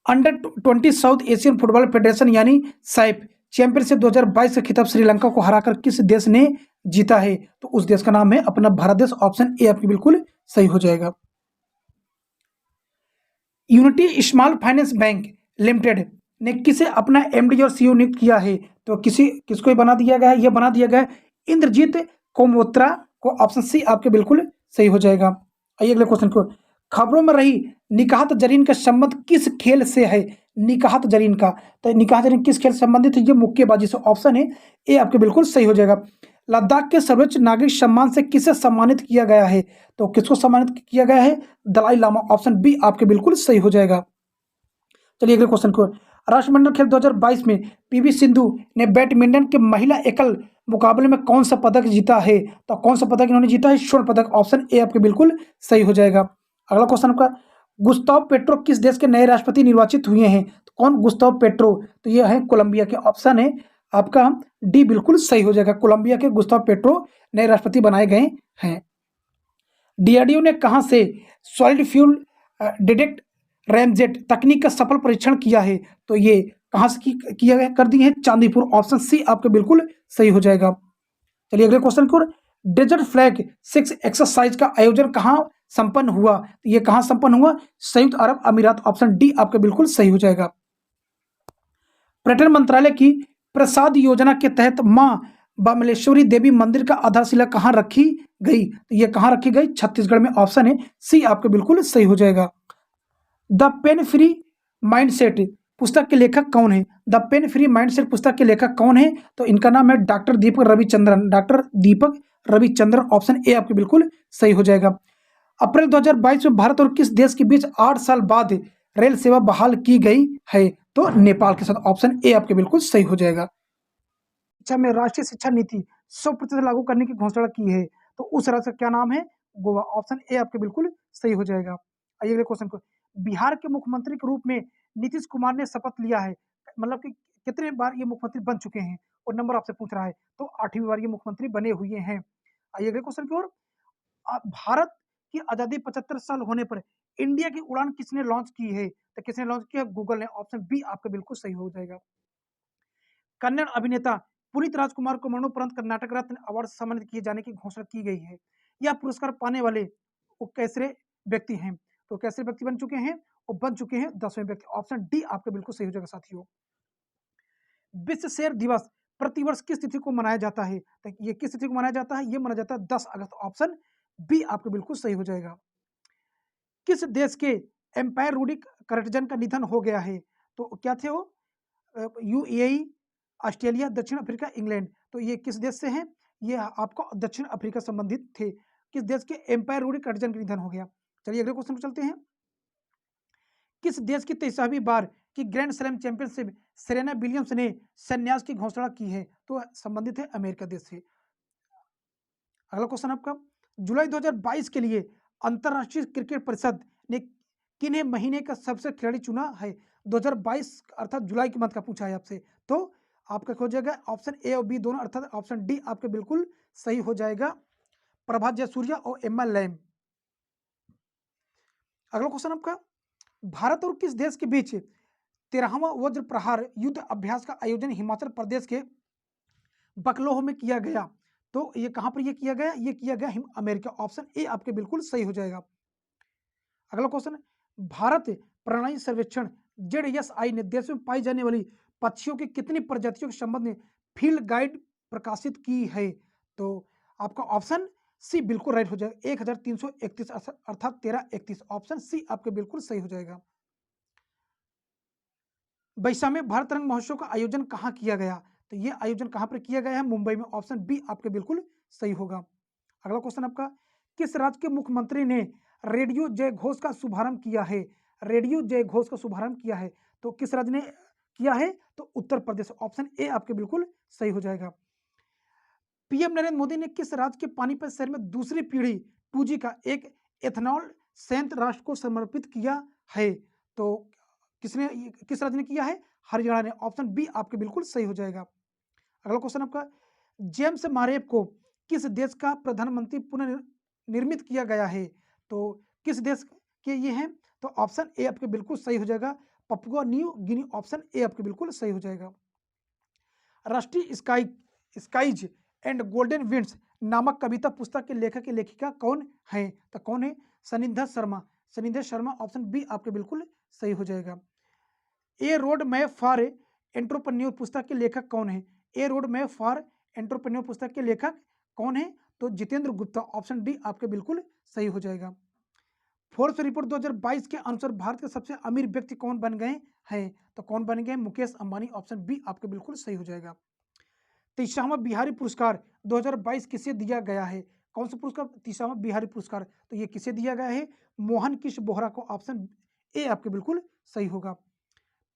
Under 20 south Asian football federation यानी सैफ चैंपियनशिप 2022 का खिताब श्रीलंका को हराकर किस देश ने जीता है? तो उस देश का नाम है अपना भारत देश। ऑप्शन ए आपके बिल्कुल सही हो जाएगा। Unity small finance bank limited ने किसे अपना MD और CEO नियुक्त किया है? तो किसको बना दिया गया है? यह बना दिया गया इंद्रजीत कोमोत्रा को। ऑप्शन सी आपके बिल्कुल सही हो जाएगा। आइए अगले क्वेश्चन को। खबरों में रही निकाहत जरीन का संबंध किस खेल से है? निकाहत जरीन का, तो निकाहत जरीन किस खेल से संबंधित है? ये मुक्केबाजी से। ऑप्शन है ए आपके बिल्कुल सही हो जाएगा। लद्दाख के सर्वोच्च नागरिक सम्मान से किसे सम्मानित किया गया है? तो किसको सम्मानित किया गया है? दलाई लामा। ऑप्शन बी आपके बिल्कुल सही हो जाएगा। चलिए अगले क्वेश्चन को। राष्ट्रमंडल खेल 2022 में पीवी सिंधु ने बैडमिंटन के महिला एकल मुकाबले में कौन सा पदक जीता है? तो कौन सा पदक इन्होंने जीता है? स्वर्ण पदक। ऑप्शन ए आपके बिल्कुल सही हो जाएगा। अगला क्वेश्चन आपका, गुस्ताव पेट्रो किस देश के नए राष्ट्रपति निर्वाचित हुए हैं? तो कौन गुस्ताव पेट्रो? तो ये है कोलंबिया के। ऑप्शन है आपका डी बिल्कुल सही हो जाएगा। कोलंबिया के गुस्ताव पेट्रो नए राष्ट्रपति बनाए गए हैं। डीआरडीओ ने कहां से सॉलिड फ्यूल डिटेक्ट रैमजेट तकनीक का सफल परीक्षण किया है? तो ये कहां से किया गया, कर दिए हैं चांदीपुर। ऑप्शन सी आपके बिल्कुल सही हो जाएगा। चलिए अगले क्वेश्चन की ओर, डेजर्ट फ्लैग 6 एक्सरसाइज का आयोजन कहां संपन्न हुआ? तो ये कहां संपन्न हुआ? संयुक्त अरब अमीरात। ऑप्शन डी आपके बिल्कुल सही हो जाएगा। पर्यटन मंत्रालय की प्रसाद योजना के तहत मां बमलेश्वरी देवी मंदिर का आधारशिला कहां रखी गई? तो ये कहां रखी गई? छत्तीसगढ़ में। ऑप्शन है सी आपके बिल्कुल सही हो जाएगा। द पेन फ्री माइंडसेट पुस्तक के लेखक कौन है? द पेन फ्री माइंडसेट पुस्तक के लेखक कौन है? तो इनका नाम है doctor Deepak Ravichandran. Doctor Deepak Ravichandran. Option A आपके बिल्कुल सही हो जाएगा। अप्रैल 2022 में भारत और किस देश के बीच 8 साल बाद रेल सेवा बहाल की गई है? तो नेपाल के साथ। ऑप्शन ए आपके बिल्कुल सही हो जाएगा। शिक्षा में राष्ट्रीय शिक्षा नीति 100% लागू करने की घोषणा की है, तो उस राज्य का क्या नाम है? गोवा। ऑप्शन ए आपके बिल्कुल सही हो जाएगा। आइए अगले क्वेश्चन को, बिहार के मुख्यमंत्री के रूप में नीतीश कुमार ने शपथ लिया है, मतलब कि कितने बार ये मुख्यमंत्री बन चुके हैं? और नंबर आपसे पूछ रहा है, तो 8वीं बार ये मुख्यमंत्री बने हुए हैं। आइए अगले क्वेश्चन की ओर, भारत की आजादी 75 साल होने पर इंडिया की उड़ान किसने लॉन्च की है? तो किसने लॉन्च किया? गूगल ने। ऑप्शन बी आपका बिल्कुल सही हो जाएगा। कन्नड़ अभिनेता पुनीत राजकुमार को मरणोपरांत कर्नाटक रत्न अवार्ड से सम्मानित किए जाने की घोषणा की गई है। यह पुरस्कार पाने वाले वो कैसे व्यक्ति हैं? तो कैसे व्यक्ति बन चुके हैं? वो बन चुके हैं 10वें व्यक्ति। ऑप्शन डी आपका बिल्कुल सही हो जाएगा साथियों। विश्व शेर दिवस प्रतिवर्ष किस तिथि को मनाया जाता है? तो ये किस तिथि को मनाया जाता है? ये मनाया जाता है 10 अगस्त। ऑप्शन बी आपका बिल्कुल सही हो जाएगा। किस देश के एम्पायर रूडी कर्टजन का निधन हो गया है? तो क्या थे वो? यूएई, ऑस्ट्रेलिया, दक्षिण अफ्रीका, इंग्लैंड। तो ये किस देश से हैं? ये आपको दक्षिण अफ्रीका संबंधित थे। किस देश के एम्पायर रूडी कर्टजन का निधन हो गया? चलिए अगले क्वेश्चन पर चलते हैं। किस देश की 23वीं बार की grand slam championship Serena Williams ने संन्यास की घोषणा की है? तो संबंधित है अमेरिका देश से। अगला क्वेश्चन आपका, जुलाई 2022 के लिए अंतरराष्ट्रीय क्रिकेट परिषद ने किन्हें महीने का सबसे खिलाड़ी चुना है? 2022 अर्थात जुलाई के मंथ का पूछा है आपसे, तो आपका हो जाएगा ऑप्शन ए और बी दोनों, अर्थात ऑप्शन डी आपके बिल्कुल सही हो जाएगा। प्रभात जयसूर्या और एम्मा लैम। अगला क्वेश्चन आपका, भारत और किस देश के बीच 13वां वज्र प्रहार युद्ध अभ्यास का आयोजन हिमाचल प्रदेश के बकलोह में किया गया? तो ये कहां पर ये किया गया? ये किया गया अमेरिका। ऑप्शन ए आपके बिल्कुल सही हो जाएगा। अगला क्वेश्चन, भारत प्रणाली सर्वेक्षण जेडएसआई ने देश में पाई जाने वाली पक्षियों की कितनी प्रजातियों के संबंध में फील्ड गाइड प्रकाशित की है? तो आपका ऑप्शन सी बिल्कुल राइट हो जाएगा। 1331 अर्थात 1331। ऑप्शन सी आपके बिल्कुल सही हो जाएगा। बैसाख में भारत रंग महोत्सव का आयोजन कहाँ किया गया? तो ये आयोजन कहाँ पर किया गया है? मुंबई में। ऑप्शन बी आपके बिल्कुल सही होगा। अगला क्वेश्चन आपका, किस राज्य के मुख्यमंत्री ने रेडियो जय घोष का शुभारंभ किया है? रेडियो जय घोष का शुभारंभ किया है, तो किस राज्य ने किया है? तो उत्तर प्रदेश। ऑप्शन ए आपके बिल्कुल सही हो जाएगा। पीएम नरेंद्र मोदी ने किस राज्य के पानीपत शहर में दूसरी पीढ़ी 2G का एक एथेनॉल संयंत्र राष्ट्र को समर्पित किया है? तो किस राज्य ने किया है? हरियाणा ने। ऑप्शन बी आपके बिल्कुल सही हो जाएगा। अगला क्वेश्चन आपका, जेम्स मारेप को किस देश का प्रधानमंत्री पुनर्निर्मित किया गया है? तो किस देश के ये हैं? तो ऑप्शन ए आपके बिल्कुल सही हो जाएगा, Papua New Guinea. Option A आपके बिल्कुल सही हो जाएगा। राष्ट्रीय स्काइज एंड गोल्डन विंड्स नामक कविता पुस्तक के लेखक की लेखिका कौन है? तो कौन है? सनिधा शर्मा। सनिधा शर्मा। ऑप्शन बी आपके बिल्कुल सही हो जाएगा। ए रोड मैप फॉर एंटरप्रेन्योर पुस्तक के लेखक कौन है? ए रोड मैप फॉर एंटरप्रेन्योर पुस्तक के लेखक कौन है? तो जितेंद्र गुप्ता। ऑप्शन डी आपके बिल्कुल सही हो जाएगा। फोर्ब्स रिपोर्ट 2022 के अनुसार भारत के सबसे अमीर व्यक्ति कौन बन गए हैं? तो कौन बन गए? मुकेश अंबानी। ऑप्शन बी आपके बिल्कुल सही हो जाएगा। 30वां बिहारी पुरस्कार 2022 किसे दिया गया है? कौन सा पुरस्कार? 30वां बिहारी पुरस्कार। तो ये किसे दिया गया है? मोहन किश बोहरा को। ऑप्शन ए आपके बिल्कुल सही होगा।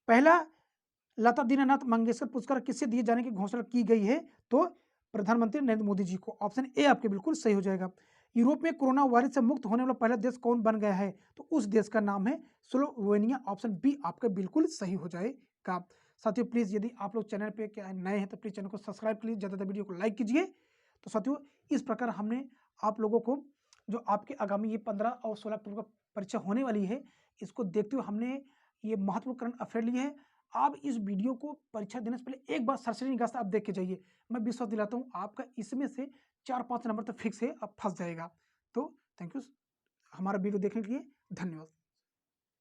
पहला लता दीनानाथ मंगेशकर पुरस्कार किसे दिए जाने की घोषणा की गई है? तो प्रधानमंत्री नरेंद्र मोदी जी को। ऑप्शन ए आपके बिल्कुल सही हो जाएगा। यूरोप में कोरोना वायरस से मुक्त होने वाला पहला देश कौन बन गया है? तो उस देश का नाम है स्लोवेनिया। ऑप्शन बी आपका बिल्कुल सही हो जाएगा। साथियों प्लीज़ यदि आप लोग चैनल पे क्या नए हैं तो प्लीज़ चैनल को सब्सक्राइब कीजिए, ज़्यादा वीडियो को लाइक कीजिए। तो साथियों इस प्रकार हमने आप लोगों को जो आपके आगामी ये 15 और 16 अक्टूबर को परीक्षा होने वाली है, इसको देखते हुए हमने ये महत्वपूर्ण करंट अफेयर लिए हैं। आप इस वीडियो को परीक्षा देने से पहले एक बार सरसरी निगाह से आप देख के जाइए। मैं विश्वास दिलाता हूँ आपका इसमें से 4-5 नंबर तो फिक्स है, अब फँस जाएगा। तो थैंक यू हमारा वीडियो देखने के लिए धन्यवाद।